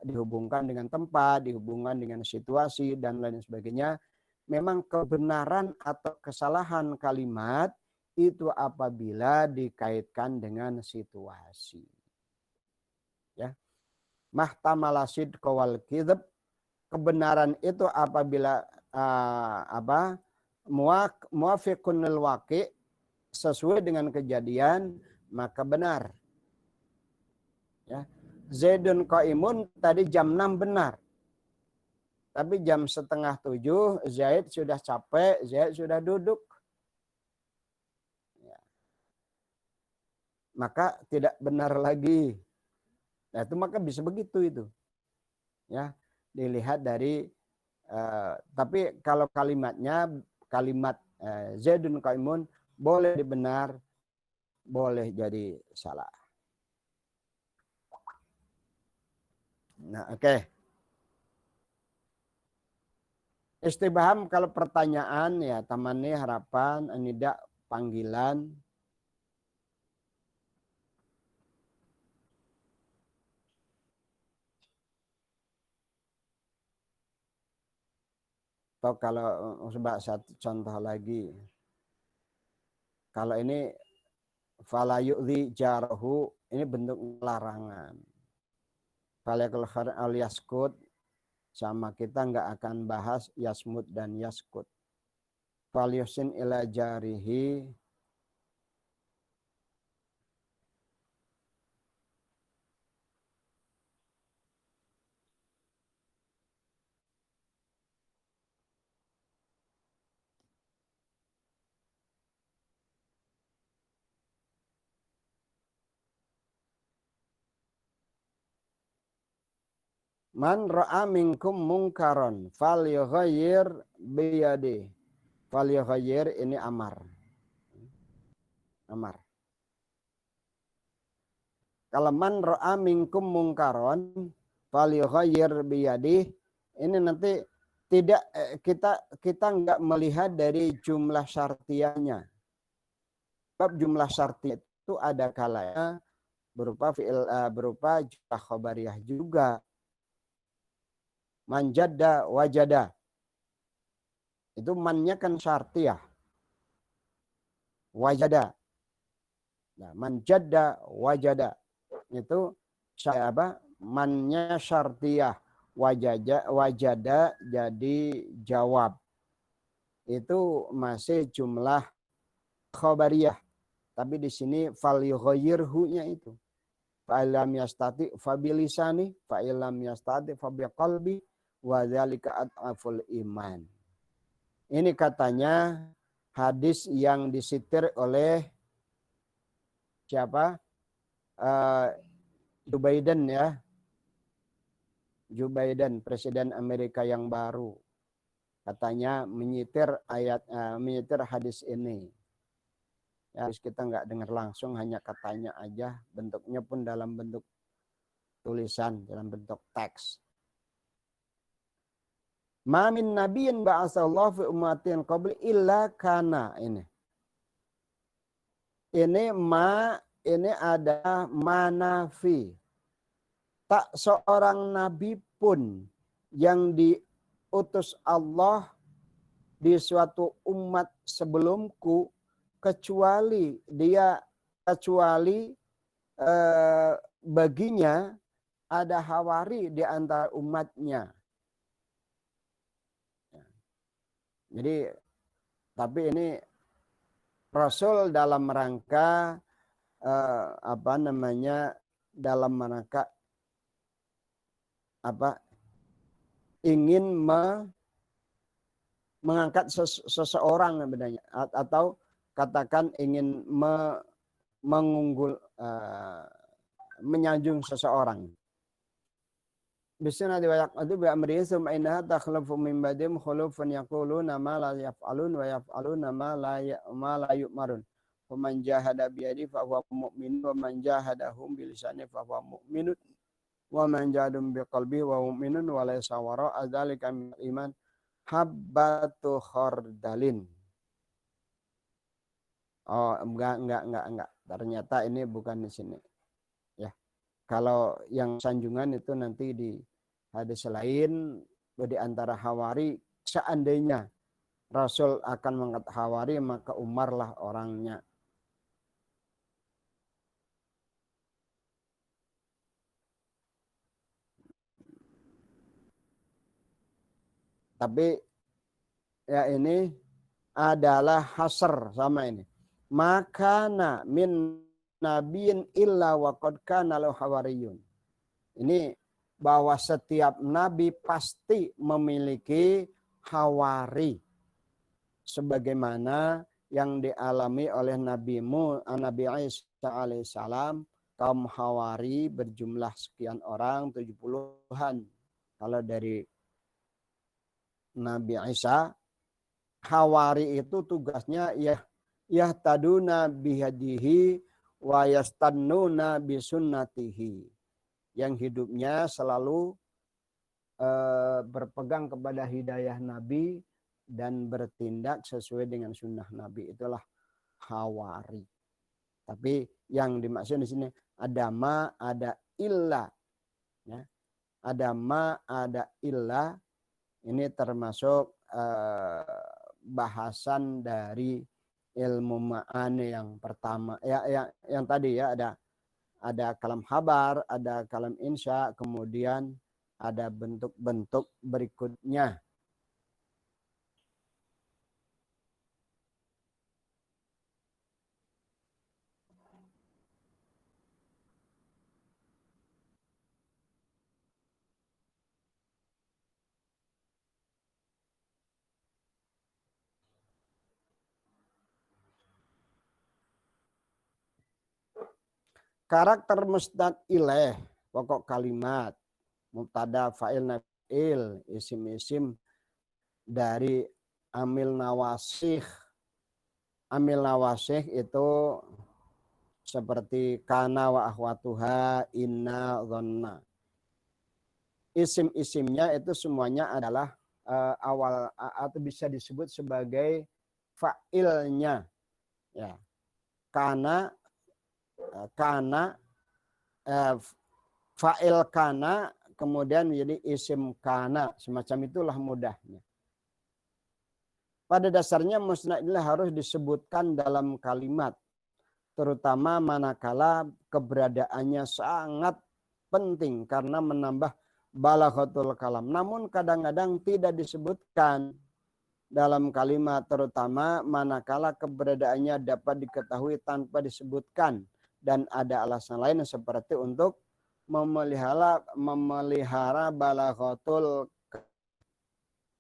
Speaker 1: dihubungkan dengan tempat, dihubungkan dengan situasi dan lain sebagainya. Memang kebenaran atau kesalahan kalimat itu apabila dikaitkan dengan situasi. Ya. Mahtamala sidqa wal kidhb, kebenaran itu apabila muafiqun lil waqi', sesuai dengan kejadian maka benar. Ya. Zaidun qaimun tadi jam 6 benar. Tapi jam setengah 7 Zaid sudah capek, Zaid sudah duduk. Ya. Maka tidak benar lagi. Nah, itu maka bisa begitu itu. Ya, dilihat dari tapi kalau kalimat Zaidun qaimun boleh benar, boleh jadi salah. Nah, oke. Istibham kalau pertanyaan ya tamani harapan, nida panggilan. Atau kalau coba satu contoh lagi. Kalau ini fala yu'dhi jarahu, ini bentuk larangan. Falakul khair al yaskut, sama kita nggak akan bahas yasmut dan yaskut. Fal yusin ila jarihi, man ra'a minkum mungkaron fal yughayyir biyadi. Fal yughayyir ini amar. Amar. Kalau man ra'a minkum mungkaron fal yughayyir biyadi, ini nanti tidak kita nggak melihat dari jumlah syartiyahnya. Sebab jumlah syartiyah itu ada kalanya berupa berupa jumlah khabariyah juga. Manjadda wajada. Itu mannya kan syartiyah. Wajada. Nah, manjadda wajada. Itu Saya apa? Mannya syartiyah. Wajada jadi jawab. Itu masih jumlah khobariyah. Tapi di sini fal yughayyirhu-nya itu. Fa'ilam yastati fabilisani, fa'ilam yastati fabiqalbi, wa dzalika ad'aful iman. Ini katanya hadis yang disitir oleh siapa? Joe Biden ya. Joe Biden, presiden Amerika yang baru. Katanya menyitir menyitir hadis ini. Ya, kita nggak dengar langsung, hanya katanya aja, bentuknya pun dalam bentuk tulisan, dalam bentuk teks. Ma min nabiyyin ba'atsallahu fi ummatin qabli illa kana ini. Ini ada manafi. Tak seorang nabi pun yang diutus Allah di suatu umat sebelumku kecuali baginya ada hawari di antara umatnya. Jadi tapi ini Rasul dalam rangka dalam rangka ingin mengangkat seseorang sebenarnya, atau katakan ingin menyanjung seseorang. Bisna diwayaqadu bi amrihi summa innaha takhlafu min ba'dihim khulufun yaquluna ma la yaf'alun wa yaf'aluna ma la yu'marun. Wa man jahada bi yadihi fa huwa mu'min wa man jahadahum bi lisanihi fa huwa mu'minun wa man jahadahum bi qalbihi wa mu'minun wa laysa wara'a dzalika min iman habbatu khardalin. Oh, enggak. Ternyata ini bukan di sini. Ya. Kalau yang sanjungan itu nanti di hadis lain, di antara hawari, seandainya Rasul akan mengangkat hawari, maka Umar lah orangnya. Tapi ya ini adalah hasr sama ini. Makana min nabiyin illa wa qad kana lahu hawariyun. Ini bahwa setiap nabi pasti memiliki hawari. Sebagaimana yang dialami oleh Nabi Isa alaihissalam, kaum hawari berjumlah sekian orang, 70-an. Kalau dari Nabi Isa, hawari itu tugasnya yahtaduna bihadihi wa yastannuna bisunnatihi. Yang hidupnya selalu berpegang kepada hidayah Nabi dan bertindak sesuai dengan sunnah Nabi. Itulah hawari. Tapi yang dimaksud di sini ada ma, ada illa. Ya. Ada ma, ada illa. Ini termasuk bahasan dari ilmu ma'ani yang pertama. Yang tadi ya, ada kalam khabar, ada kalam insya, kemudian ada bentuk-bentuk berikutnya. Karakter musnad ilaih, pokok kalimat, mubtada, fa'il, naf'il, isim-isim dari amil nawasih. Amil nawasih itu seperti kana wa akhwatuha, inna, dhanna. Isim-isimnya itu semuanya adalah awal atau bisa disebut sebagai fa'ilnya. Ya. Kana fa'il kana kemudian menjadi isim kana, semacam itulah mudahnya. Pada dasarnya musnad harus disebutkan dalam kalimat, terutama manakala keberadaannya sangat penting karena menambah balaghatul kalam. Namun kadang-kadang tidak disebutkan dalam kalimat, terutama manakala keberadaannya dapat diketahui tanpa disebutkan dan ada alasan lain seperti untuk memelihara balaghatul.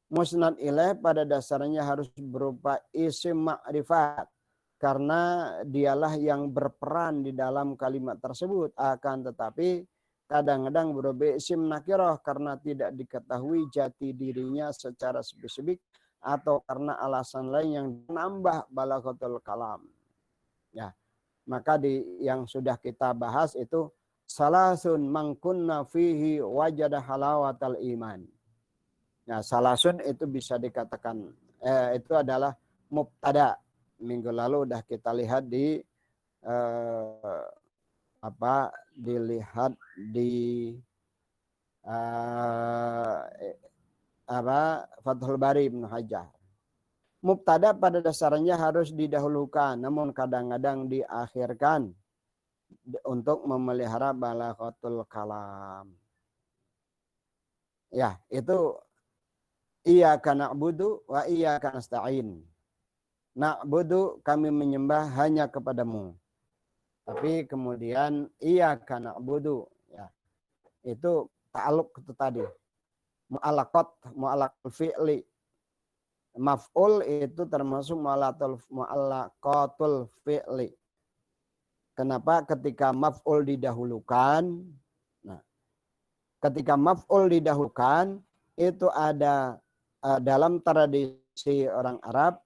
Speaker 1: Musnad ilaih pada dasarnya harus berupa isim ma'rifat karena dialah yang berperan di dalam kalimat tersebut. Akan tetapi kadang-kadang berupa isim nakirah karena tidak diketahui jati dirinya secara spesifik atau karena alasan lain yang menambah balaghatul kalam. Ya, maka yang sudah kita bahas itu salasun mangkunna fihi wajada halawatal iman. Nah, salasun itu bisa dikatakan itu adalah mubtada. Minggu lalu udah kita lihat di dilihat di Fathul Bari Ibnu Hajar. Mubtada pada dasarnya harus didahulukan, namun kadang-kadang diakhirkan untuk memelihara balaghatul kalam. Ya, itu iyyaka na'budu wa iyyaka nasta'in. Na'budu, kami menyembah hanya kepadamu. Tapi kemudian iyyaka na'budu, ya. Itu ta'alluq itu tadi. Mu'allaqatul fi'li. Maf'ul itu termasuk mu'allaqatul fi'li. Kenapa? Ketika maf'ul didahulukan, nah, ketika maf'ul didahulukan itu ada dalam tradisi orang Arab,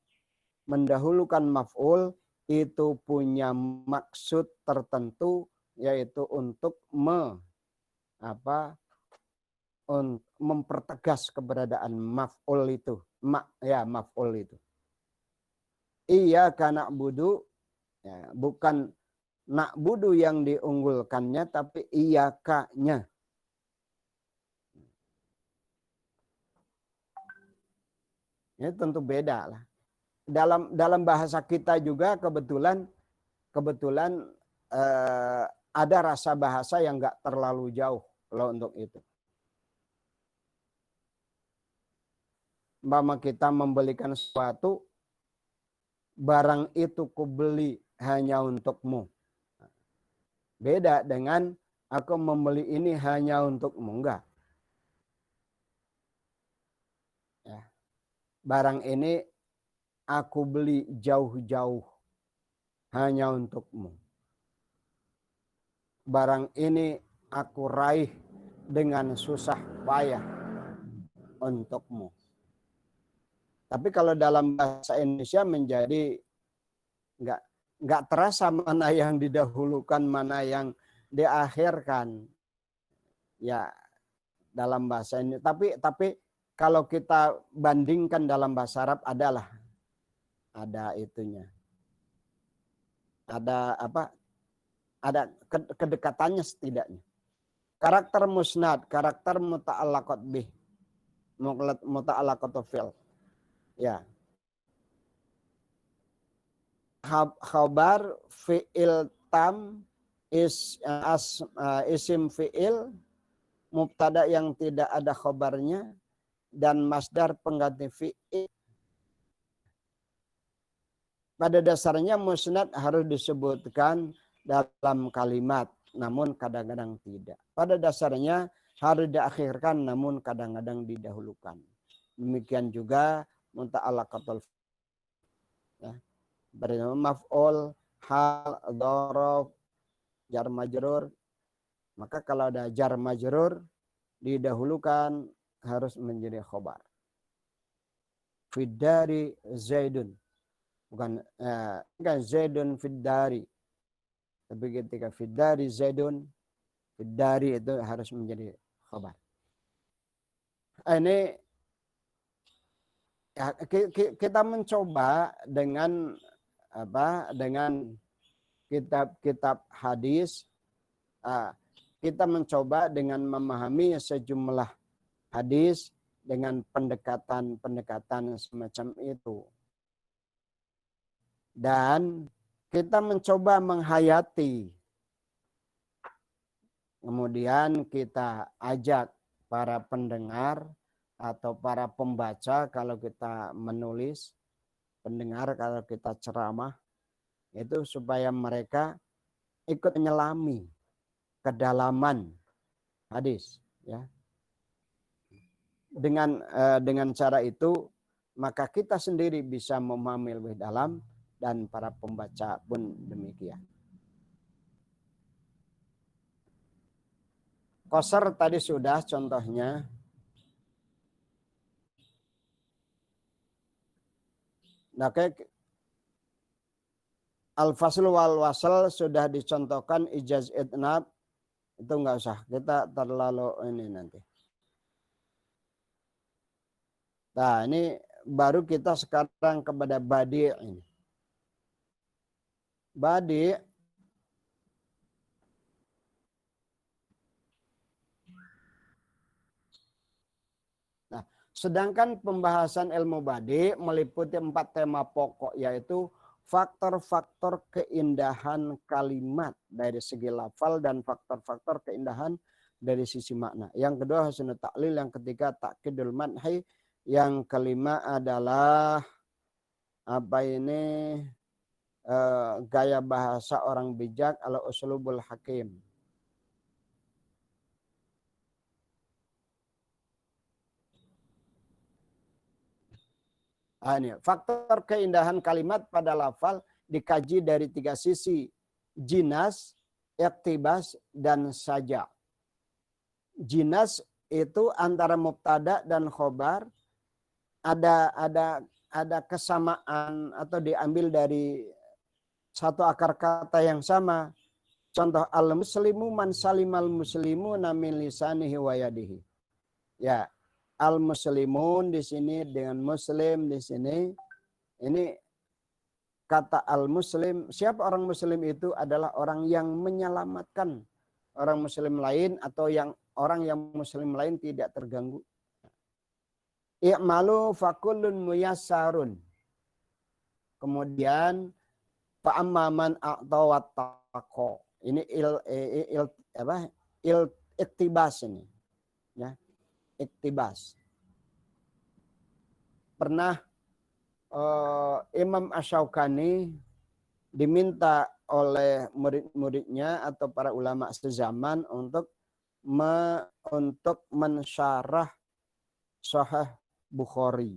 Speaker 1: mendahulukan maf'ul itu punya maksud tertentu, yaitu untuk mempertegas keberadaan maf'ul itu. Maf'ul itu. Iyyaka na'budu, ya, bukan na'budu yang diunggulkannya, tapi iyyaka-nya. Ini tentu beda lah. Dalam bahasa kita juga kebetulan ada rasa bahasa yang nggak terlalu jauh kalau untuk itu. Umpama kita membelikan sesuatu, barang itu kubeli hanya untukmu. Beda dengan aku membeli ini hanya untukmu, enggak. Ya. Barang ini aku beli jauh-jauh hanya untukmu. Barang ini aku raih dengan susah payah untukmu. Tapi kalau dalam bahasa Indonesia menjadi nggak terasa mana yang didahulukan, mana yang diakhirkan. Ya, dalam bahasa ini. Tapi kalau kita bandingkan dalam bahasa Arab ada itunya. Ada kedekatannya setidaknya. Karakter musnad, karakter muta'allaqat bih, muta'allaqatu fil. Ya. Khabar fi'il tam isim fi'il mubtada yang tidak ada khabarnya dan masdar pengganti fi'il. Pada dasarnya musnad harus disebutkan dalam kalimat, namun kadang-kadang tidak. Pada dasarnya harus diakhirkan, namun kadang-kadang didahulukan. Demikian juga muta'allaqatul ya. Bernama maf'ul, hal, dzaraf, jar majrur. Maka kalau ada jar majrur didahulukan harus menjadi khobar. Fiddari Zaidun. Bukan Zaidun fiddari. Tapi ketika fiddari Zaidun, fiddari itu harus menjadi khobar. Ini ya, kita mencoba dengan kitab-kitab hadis, kita mencoba dengan memahami sejumlah hadis dengan pendekatan semacam itu. Dan kita mencoba menghayati Kemudian kita ajak para pendengar atau para pembaca kalau kita menulis, pendengar kalau kita ceramah, itu supaya mereka ikut menyelami kedalaman hadis, ya. Dengan cara itu maka kita sendiri bisa memahami lebih dalam dan para pembaca pun demikian. Qasar tadi sudah contohnya. Nah, al-fasl wal wasal sudah dicontohkan, ijaz itnab itu enggak usah. Kita terlalu ini nanti. Nah, ini baru kita sekarang kepada badi ini. Badi Nah, sedangkan pembahasan ilmu badi meliputi 4 tema pokok, yaitu faktor-faktor keindahan kalimat dari segi lafal dan faktor-faktor keindahan dari sisi makna. Yang kedua husnul ta'lil, yang ketiga ta'kidul madhi, yang kelima adalah apa ini gaya bahasa orang bijak, ala uslubul hakim. Ini faktor keindahan kalimat pada lafal dikaji dari 3 sisi: jinas, iktibas, dan saja. Jinas itu antara mubtada dan khobar ada kesamaan atau diambil dari satu akar kata yang sama. Contoh, al-muslimu man salimal muslimu min lisanihi wa yadihi. Ya, al-muslimun di sini dengan muslim di sini, ini kata al-muslim, siapa orang muslim itu adalah orang yang menyelamatkan orang muslim lain atau orang yang muslim lain tidak terganggu. I'malu fakullun muyassarun. Kemudian fa'amman a'ta wattaqo. Ini iktibas ini. Ya, iktibas. Pernah Imam Asy-Syaukani diminta oleh murid-muridnya atau para ulama sezaman untuk mensyarah Sahih Bukhari.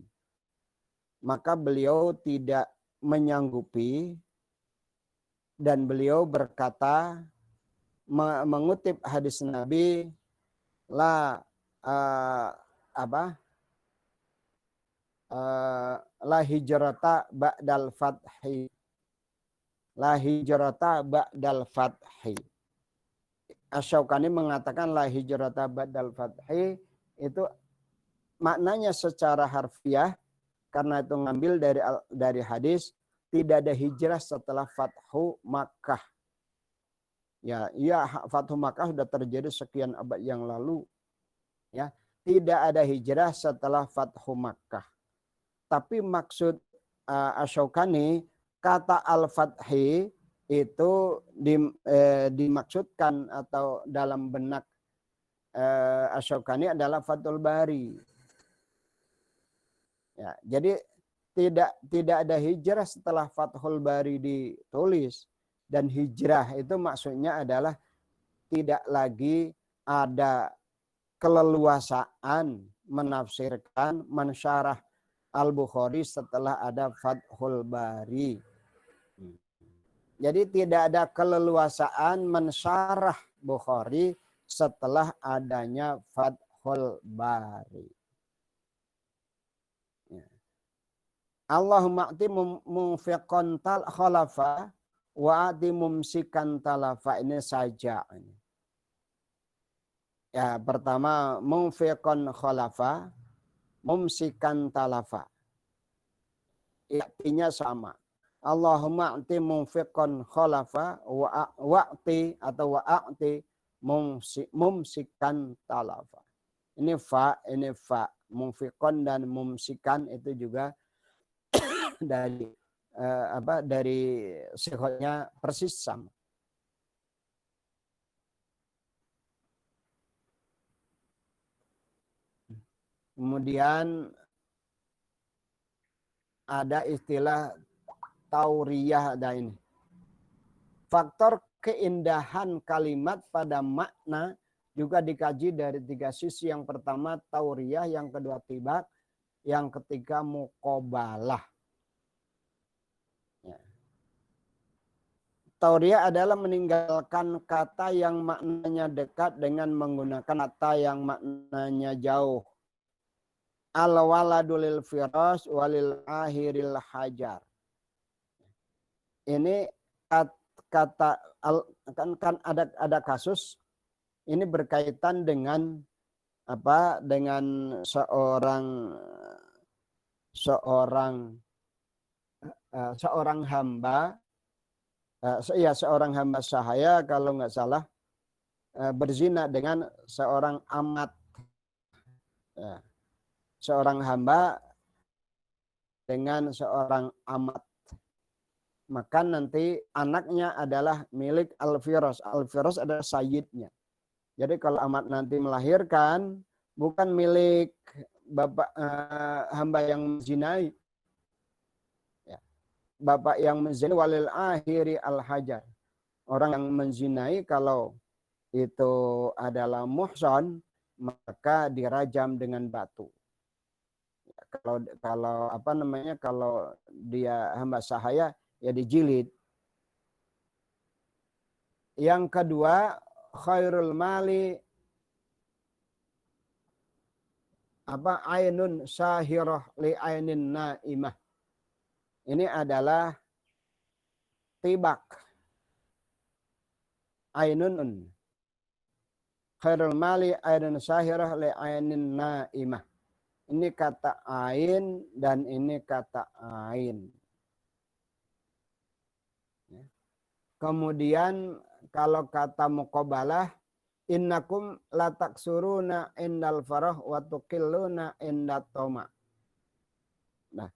Speaker 1: Maka beliau tidak menyanggupi dan beliau berkata, mengutip hadis Nabi, la la hijrata ba'dal fathi. La hijrata ba'dal fathi. Asy-Syaukani mengatakan la hijrata ba'dal fathi itu maknanya secara harfiah, karena itu ngambil dari hadis, tidak ada hijrah setelah Fathu Makkah. Ya, Fathu Makkah sudah terjadi sekian abad yang lalu. Ya, tidak ada hijrah setelah Fathu Makkah. Tapi maksud Asy-Syaukani, kata al-fathi itu dimaksudkan atau dalam benak Asy-Syaukani adalah Fathul Bari. Ya, jadi tidak ada hijrah setelah Fathul Bari ditulis, dan hijrah itu maksudnya adalah tidak lagi ada keleluasaan menafsirkan, mensyarah Al-Bukhari setelah ada Fathul Bari. Jadi tidak ada keleluasaan mensyarah Bukhari setelah adanya Fathul Bari. Allahumma ati mufiqan tal khalafa wa ati mumsikan talafa. Ini saja. Ya, pertama mufiqan khalafa, mumsikan talafa. Artinya sama. Allahumma ati mufiqan khalafa wa ati atau wa ati mumsikan talafa. Ini fa. Mufiqan dan mumsikan itu juga dari sifatnya persis sama. Kemudian ada istilah tauriyah ada ini. Faktor keindahan kalimat pada makna juga dikaji dari 3 sisi. Yang pertama tauriyah, yang kedua tibak, yang ketiga muqabalah. Ya. Tauriyah adalah meninggalkan kata yang maknanya dekat dengan menggunakan kata yang maknanya jauh. Al-waladu lil firas walil ahiril hajar. Ini kata kan ada kasus ini berkaitan dengan apa? Dengan seorang hamba seorang hamba sahaya kalau nggak salah berzina dengan seorang amat. Ya, seorang hamba dengan seorang amat. Maka nanti anaknya adalah milik Al-Firas. Al-Firas adalah sayyidnya. Jadi kalau amat nanti melahirkan, bukan milik bapak hamba yang menzinai. Ya. Bapak yang menzinai walil akhiri al-hajar. Orang yang menzinai kalau itu adalah muhsan, maka dirajam dengan batu. Kalau apa namanya, kalau dia hamba sahaya ya dijilid. Yang kedua khairul mali apa ainun sahirah li ainin naimah. Ini adalah tibak. Ainun khairul mali ainun sahirah li ainin naimah. Ini kata ain dan ini kata ain. Kemudian kalau kata muqabalah, innakum lataksuruna indal farah wa tuqilluna indat toma. Nah,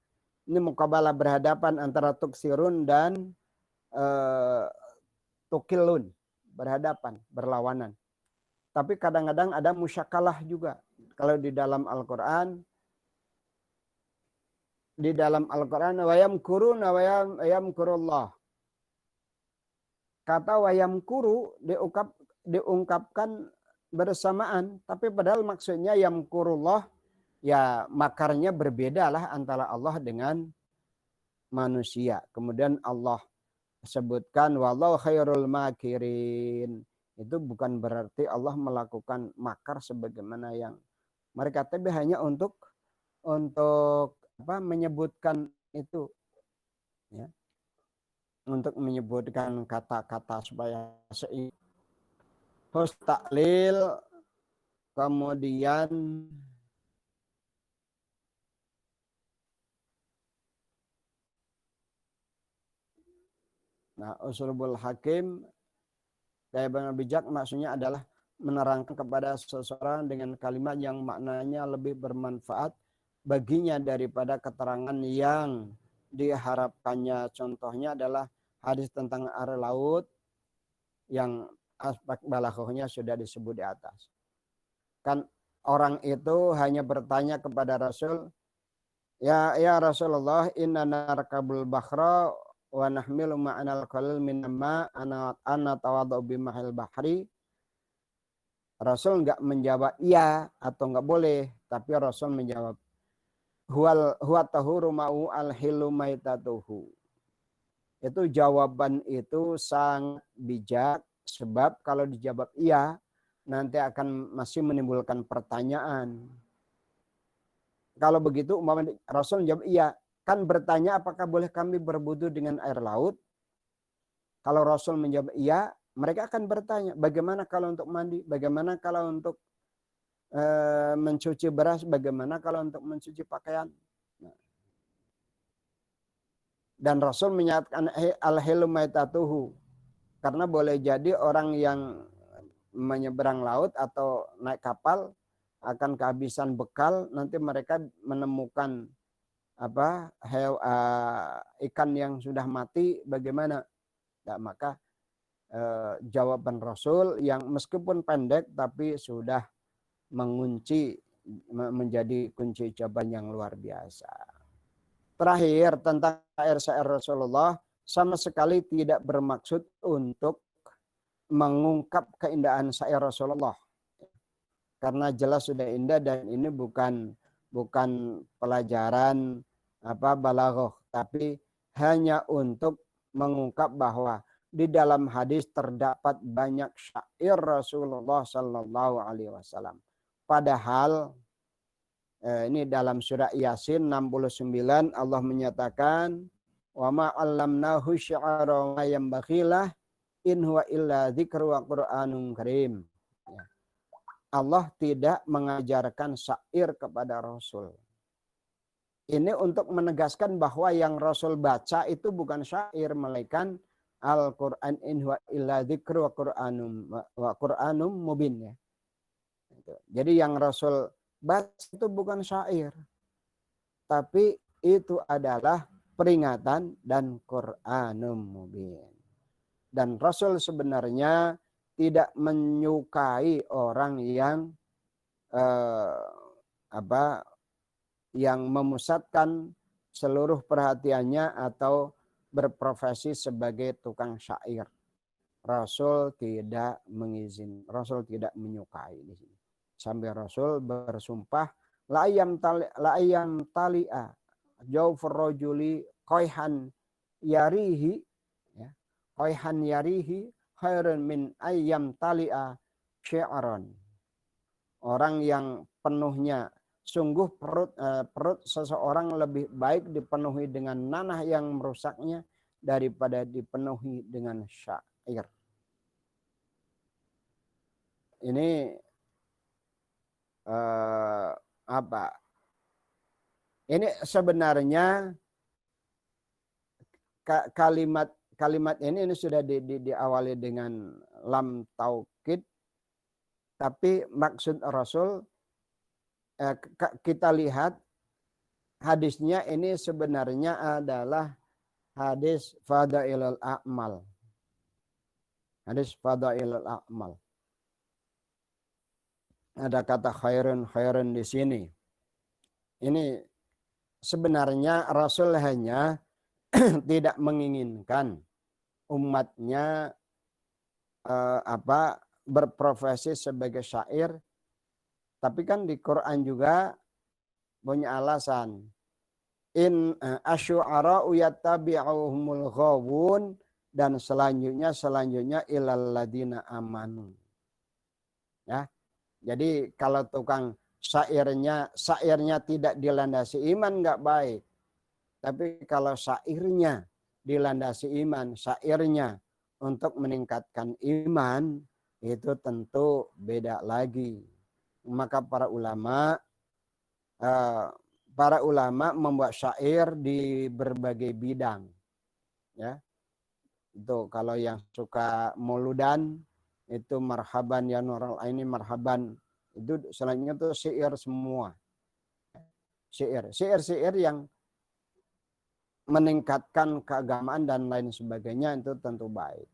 Speaker 1: ini muqabalah berhadapan antara tuksirun dan tukilun, berhadapan, berlawanan. Tapi kadang-kadang ada musyakalah juga. Kalau di dalam Al-Quran, wa yamkuruna wa yamkurullah. Kata wayamkuru diungkapkan bersamaan, tapi padahal maksudnya yamkurullah, ya makarnya berbeda lah antara Allah dengan manusia. Kemudian Allah sebutkan wallahu khairul makirin. Itu bukan berarti Allah melakukan makar sebagaimana yang mereka, tapi hanya untuk apa menyebutkan itu, ya. Untuk menyebutkan kata-kata supaya terus taklil, kemudian usulul hakim kayak Bang bijak maksudnya adalah menerangkan kepada seseorang dengan kalimat yang maknanya lebih bermanfaat baginya daripada keterangan yang diharapkannya. Contohnya adalah hadis tentang air laut yang aspek balaghahnya sudah disebut di atas. Kan orang itu hanya bertanya kepada Rasul, ya Rasulullah, inna narkabul bakhra wa nahmilu ma'anal qalil minamma ana tawadhu bimahil bahri. Rasul enggak menjawab iya atau enggak boleh, tapi Rasul menjawab huwa tahuru ma'u al-hilu maitatuhu. Itu jawaban itu sangat bijak, sebab kalau dijawab iya nanti akan masih menimbulkan pertanyaan. Kalau begitu umpamanya Rasul menjawab iya, kan bertanya apakah boleh kami berwudu dengan air laut? Kalau Rasul menjawab iya, mereka akan bertanya bagaimana kalau untuk mandi, bagaimana kalau untuk mencuci beras, bagaimana kalau untuk mencuci pakaian. Dan Rasul menyatakan al-hilu maitatuhu, karena boleh jadi orang yang menyeberang laut atau naik kapal akan kehabisan bekal, nanti mereka menemukan ikan yang sudah mati, bagaimana? Nah, maka jawaban Rasul yang meskipun pendek tapi sudah mengunci menjadi kunci jawaban yang luar biasa. Terakhir tentang syair-syair Rasulullah, sama sekali tidak bermaksud untuk mengungkap keindahan syair Rasulullah. Karena jelas sudah indah dan ini bukan pelajaran balaghah, tapi hanya untuk mengungkap bahwa di dalam hadis terdapat banyak syair Rasulullah Sallallahu Alaihi Wasallam. Padahal ini dalam surah Yasin 69 Allah menyatakan wa ma 'allamnahu syi'ara wa yambaghilah in huwa illa dzikru wa qur'anun karim. Allah tidak mengajarkan syair kepada Rasul. Ini untuk menegaskan bahwa yang Rasul baca itu bukan syair, melainkan Al-Quran in huwa illa dzikru wa qur'anum mubin. Ya. Jadi yang Rasul baca itu bukan syair, tapi itu adalah peringatan dan Qur'anum mubin. Dan Rasul sebenarnya tidak menyukai orang yang yang memusatkan seluruh perhatiannya atau berprofesi sebagai tukang syair. Rasul tidak mengizinkan, Rasul tidak menyukai di sini. Sampai Rasul bersumpah la ayam tali'a jawfur rajuli qayhan yarihi, ya, qayhan yarihi khairun min ayyam tali'a syi'ran. Orang yang penuhnya, sungguh perut seseorang lebih baik dipenuhi dengan nanah yang merusaknya daripada dipenuhi dengan syair. Ini ini sebenarnya kalimat ini sudah diawali dengan lam taukid, tapi maksud Rasul kita lihat hadisnya ini sebenarnya adalah hadis fadailul a'mal. Hadis fadailul a'mal. Ada kata khairun di sini. Ini sebenarnya Rasul hanya tidak menginginkan umatnya berprofesi sebagai syair, tapi kan di Quran juga punya alasan. In asyu'ara'u yattabi'uhumul ghawun, dan selanjutnya ilal ladina amanu. Ya. Jadi kalau tukang syairnya tidak dilandasi iman nggak baik. Tapi kalau syairnya dilandasi iman, syairnya untuk meningkatkan iman, itu tentu beda lagi. Maka para ulama membuat syair di berbagai bidang. Ya. Itu kalau yang suka mauludan, itu marhaban ya nurul aini marhaban, itu selanjutnya itu syair semua. Syair yang meningkatkan keagamaan dan lain sebagainya itu tentu baik.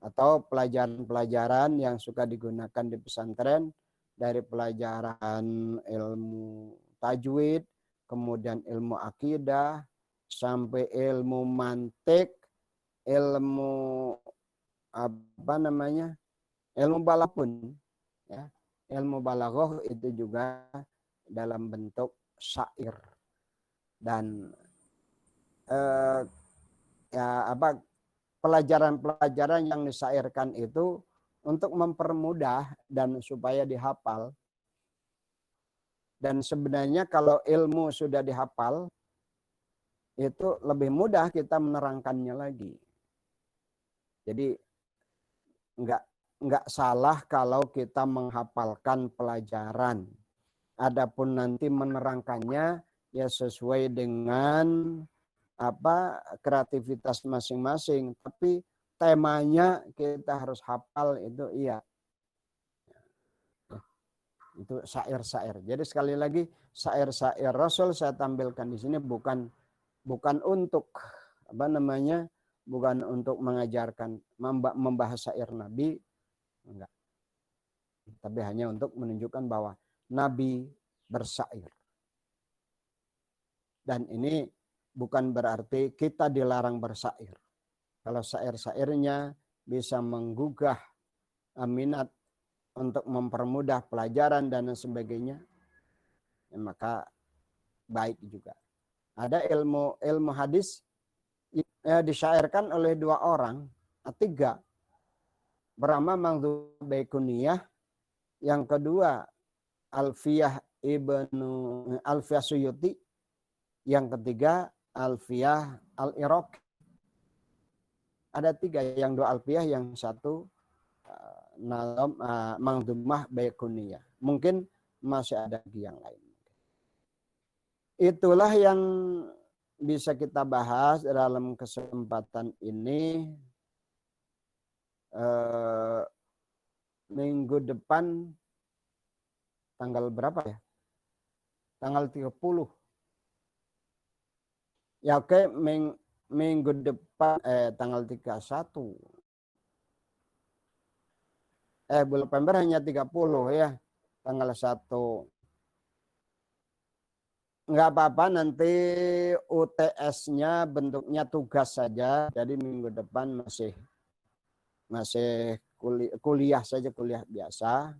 Speaker 1: Atau pelajaran-pelajaran yang suka digunakan di pesantren, dari pelajaran ilmu tajwid, kemudian ilmu akidah, sampai ilmu mantik, ilmu ilmu balaghah, ya. Ilmu balaghah itu juga dalam bentuk syair. Dan pelajaran-pelajaran yang disyairkan itu untuk mempermudah dan supaya dihafal. Dan sebenarnya kalau ilmu sudah dihafal, itu lebih mudah kita menerangkannya lagi. Jadi enggak salah kalau kita menghafalkan pelajaran. Adapun nanti menerangkannya ya sesuai dengan kreativitas masing-masing. Tapi temanya kita harus hafal, itu iya. Itu syair-syair. Jadi sekali lagi syair-syair Rasul saya tampilkan di sini bukan untuk bukan untuk mengajarkan membahas syair Nabi, enggak. Tapi hanya untuk menunjukkan bahwa Nabi bersair. Dan ini bukan berarti kita dilarang bersair. Kalau syair-syairnya bisa menggugah minat untuk mempermudah pelajaran dan sebagainya, ya maka baik juga. Ada ilmu hadis disyairkan oleh 2 orang, 3. Pertama Manzumah Baikuniyah, yang kedua Alfiyah Suyuti, yang ketiga Alfiyah Al-Iraqi. Ada 3, yang 2 Alfiyah, yang 1 Manzumah Baikuniyah. Mungkin masih ada yang lain. Itulah yang bisa kita bahas dalam kesempatan ini. Minggu depan tanggal berapa ya? Tanggal 30. Ya oke, minggu depan tanggal 31. Bulan November hanya 30 ya. Tanggal 1. Enggak apa-apa, nanti UTS-nya bentuknya tugas saja. Jadi minggu depan masih kuliah saja, kuliah biasa.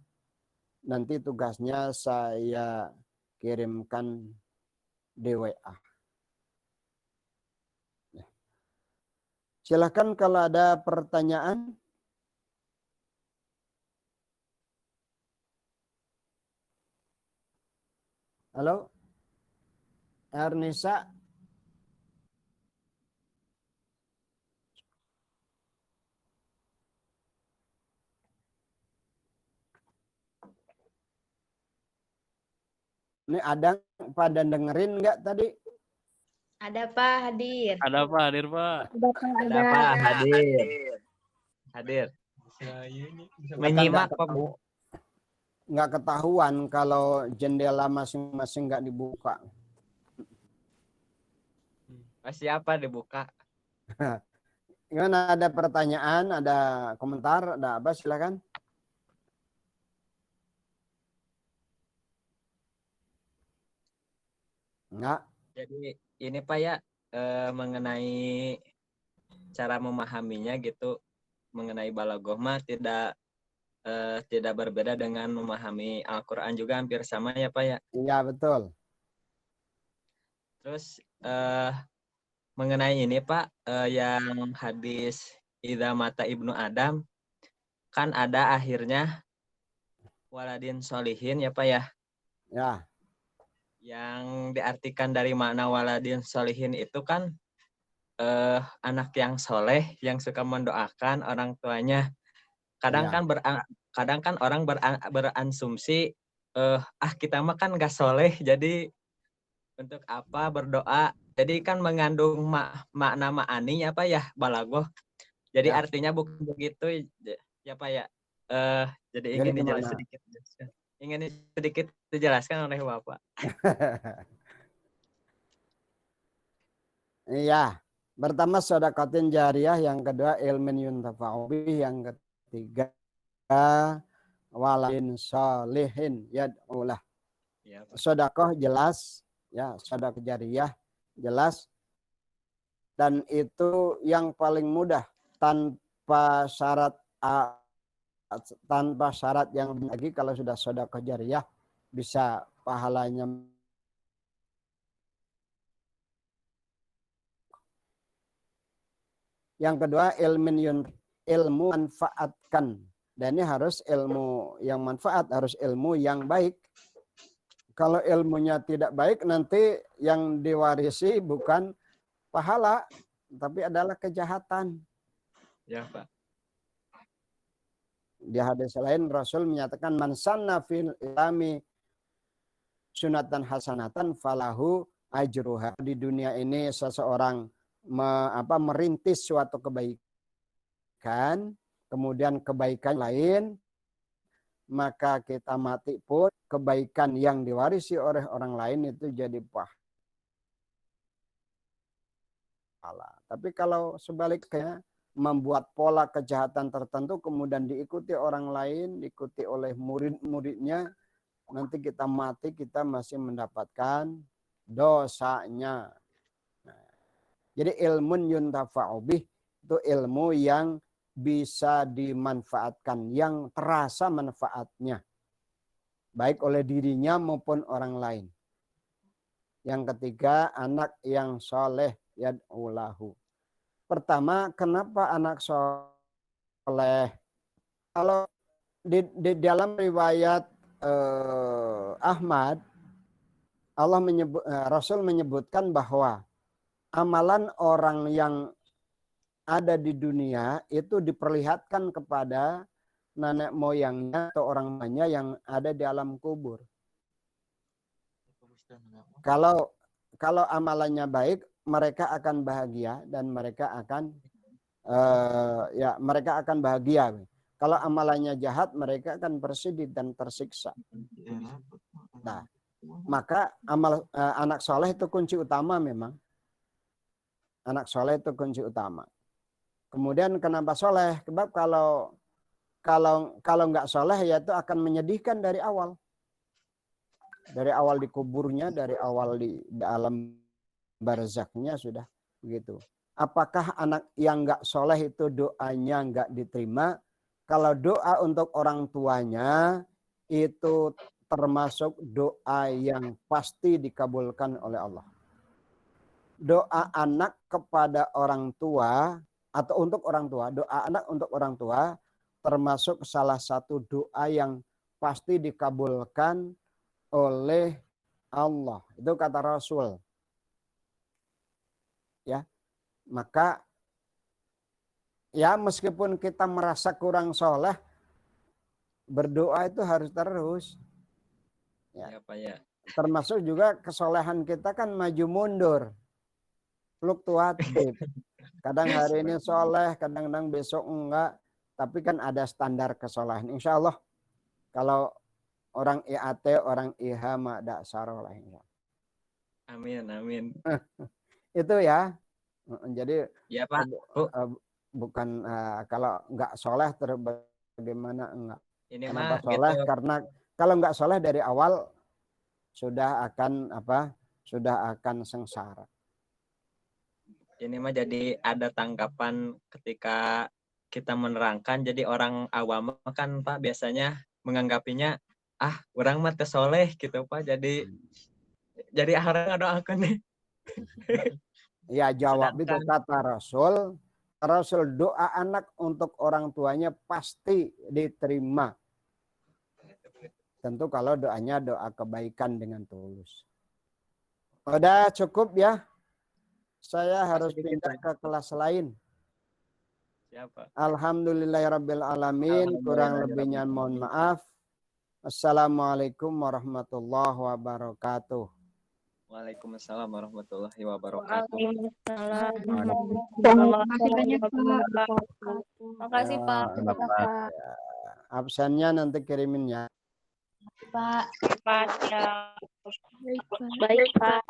Speaker 1: Nanti tugasnya saya kirimkan di WA. Silakan kalau ada pertanyaan. Halo, Ernisa. Ini ada pada dengerin nggak tadi?
Speaker 2: Ada Pak, hadir.
Speaker 3: Ada Pak, hadir Pak.
Speaker 2: Ada Pak, hadir.
Speaker 3: Hadir.
Speaker 1: Menyimak Pak Bu. Nggak ketahuan kalau jendela masing-masing nggak dibuka.
Speaker 3: Siapa dibuka?
Speaker 1: Gimana, ada pertanyaan, ada komentar, ada apa, silakan. Enggak.
Speaker 3: Jadi ini Pak ya, mengenai cara memahaminya gitu, mengenai balaghah mah tidak berbeda dengan memahami Al-Quran, juga hampir sama ya Pak ya.
Speaker 1: Iya betul.
Speaker 3: Terus mengenai ini Pak, yang hadis Idza mata ibnu Adam, kan ada akhirnya waladin solihin ya Pak ya.
Speaker 1: Ya.
Speaker 3: Yang diartikan dari makna waladin solihin itu kan anak yang soleh yang suka mendoakan orang tuanya. Kadang
Speaker 1: Ya.
Speaker 3: kan orang beransumsi kita mah kan gak soleh, jadi untuk apa berdoa. Jadi kan mengandung makna ma'ani apa ya balaghah. Jadi
Speaker 1: Ya.
Speaker 3: artinya bukan begitu ya Pak ya. Jadi ingin sedikit dijelaskan oleh Bapak.
Speaker 1: Iya. Pertama sedekatin jariyah, yang kedua ilmin yuntafa'u bih, yang ketiga waladin sholihin yad'ulah.
Speaker 3: Ya,
Speaker 1: Sedekah jelas, ya, sedekah jariyah jelas, dan itu yang paling mudah tanpa syarat yang lagi. Kalau sudah sedekah jariyah bisa pahalanya. Yang kedua ilmu manfaatkan, dan ini harus ilmu yang manfaat, harus ilmu yang baik. Kalau ilmunya tidak baik, nanti yang diwarisi bukan pahala tapi adalah kejahatan.
Speaker 3: Ya Pak.
Speaker 1: Di hadis lain Rasul menyatakan man sanna fil islami sunatan hasanatan falahu ajruha. Di dunia ini seseorang merintis suatu kebaikan, kemudian kebaikan lain, maka kita mati pun kebaikan yang diwarisi oleh orang lain itu jadi pahala. Tapi kalau sebaliknya membuat pola kejahatan tertentu kemudian diikuti orang lain, diikuti oleh murid-muridnya, nanti kita mati kita masih mendapatkan dosanya. Nah, jadi ilmun yuntafa'u bih itu ilmu yang bisa dimanfaatkan, yang terasa manfaatnya, baik oleh dirinya maupun orang lain. Yang ketiga, anak yang soleh yad'ulahu. Pertama, kenapa anak soleh? Kalau di dalam riwayat Ahmad, Rasul menyebutkan bahwa amalan orang yang ada di dunia itu diperlihatkan kepada nenek moyangnya atau orang tuanya yang ada di alam kubur. Kalau amalannya baik, mereka akan bahagia dan mereka akan mereka akan bahagia. Kalau amalannya jahat, mereka akan bersedih dan tersiksa. Nah, maka anak soleh itu kunci utama memang. Anak soleh itu kunci utama. Kemudian kenapa soleh? Sebab kalau nggak soleh ya itu akan menyedihkan dari awal. Dari awal dikuburnya, dari awal di alam barzaknya sudah begitu. Apakah anak yang nggak soleh itu doanya nggak diterima? Kalau doa untuk orang tuanya itu termasuk doa yang pasti dikabulkan oleh Allah. Doa anak kepada orang tua atau untuk orang tua, doa anak untuk orang tua termasuk salah satu doa yang pasti dikabulkan oleh Allah. Itu kata Rasul. Ya. Maka ya meskipun kita merasa kurang soleh, berdoa itu harus terus. Ya.
Speaker 3: Ya, Pak ya.
Speaker 1: Termasuk juga kesolehan kita kan maju mundur. Fluktuatif. Kadang hari ini soleh, kadang-kadang besok enggak. Tapi kan ada standar kesolehan. Insya Allah kalau orang IAT, orang IH ma'da sarolah.
Speaker 3: Amin, amin.
Speaker 1: Itu ya. Jadi
Speaker 3: Ya, Pak. Bu,
Speaker 1: bukan kalau enggak soleh terus bagaimana enggak.
Speaker 3: ini
Speaker 1: Kenapa
Speaker 3: mah
Speaker 1: soleh?
Speaker 3: gitu.
Speaker 1: Karena kalau enggak soleh dari awal sudah akan sudah akan sengsara.
Speaker 3: Ini mah jadi ada tanggapan ketika kita menerangkan, jadi orang awam kan Pak biasanya menganggapinya orang mah teu soleh gitu Pak, jadi orang ngadoakeun nih.
Speaker 1: Ya jawab itu
Speaker 3: Sedangkan
Speaker 1: kata Rasul. Rasul doa anak untuk orang tuanya pasti diterima. Tentu kalau doanya doa kebaikan dengan tulus. Udah cukup ya. Saya harus pindah ke kelas lain.
Speaker 3: siapa?
Speaker 1: Alhamdulillahirabbil alamin. Kurang lebihnya mohon maaf. Assalamualaikum warahmatullahi wabarakatuh.
Speaker 3: Waalaikumsalam warahmatullahi wabarakatuh.
Speaker 2: Waalaikumsalam.
Speaker 4: Terima kasih banyak, Pak.
Speaker 2: Makasih Pak.
Speaker 1: Absennya nanti kirimin ya.
Speaker 2: Pak.
Speaker 4: Baik, Pak.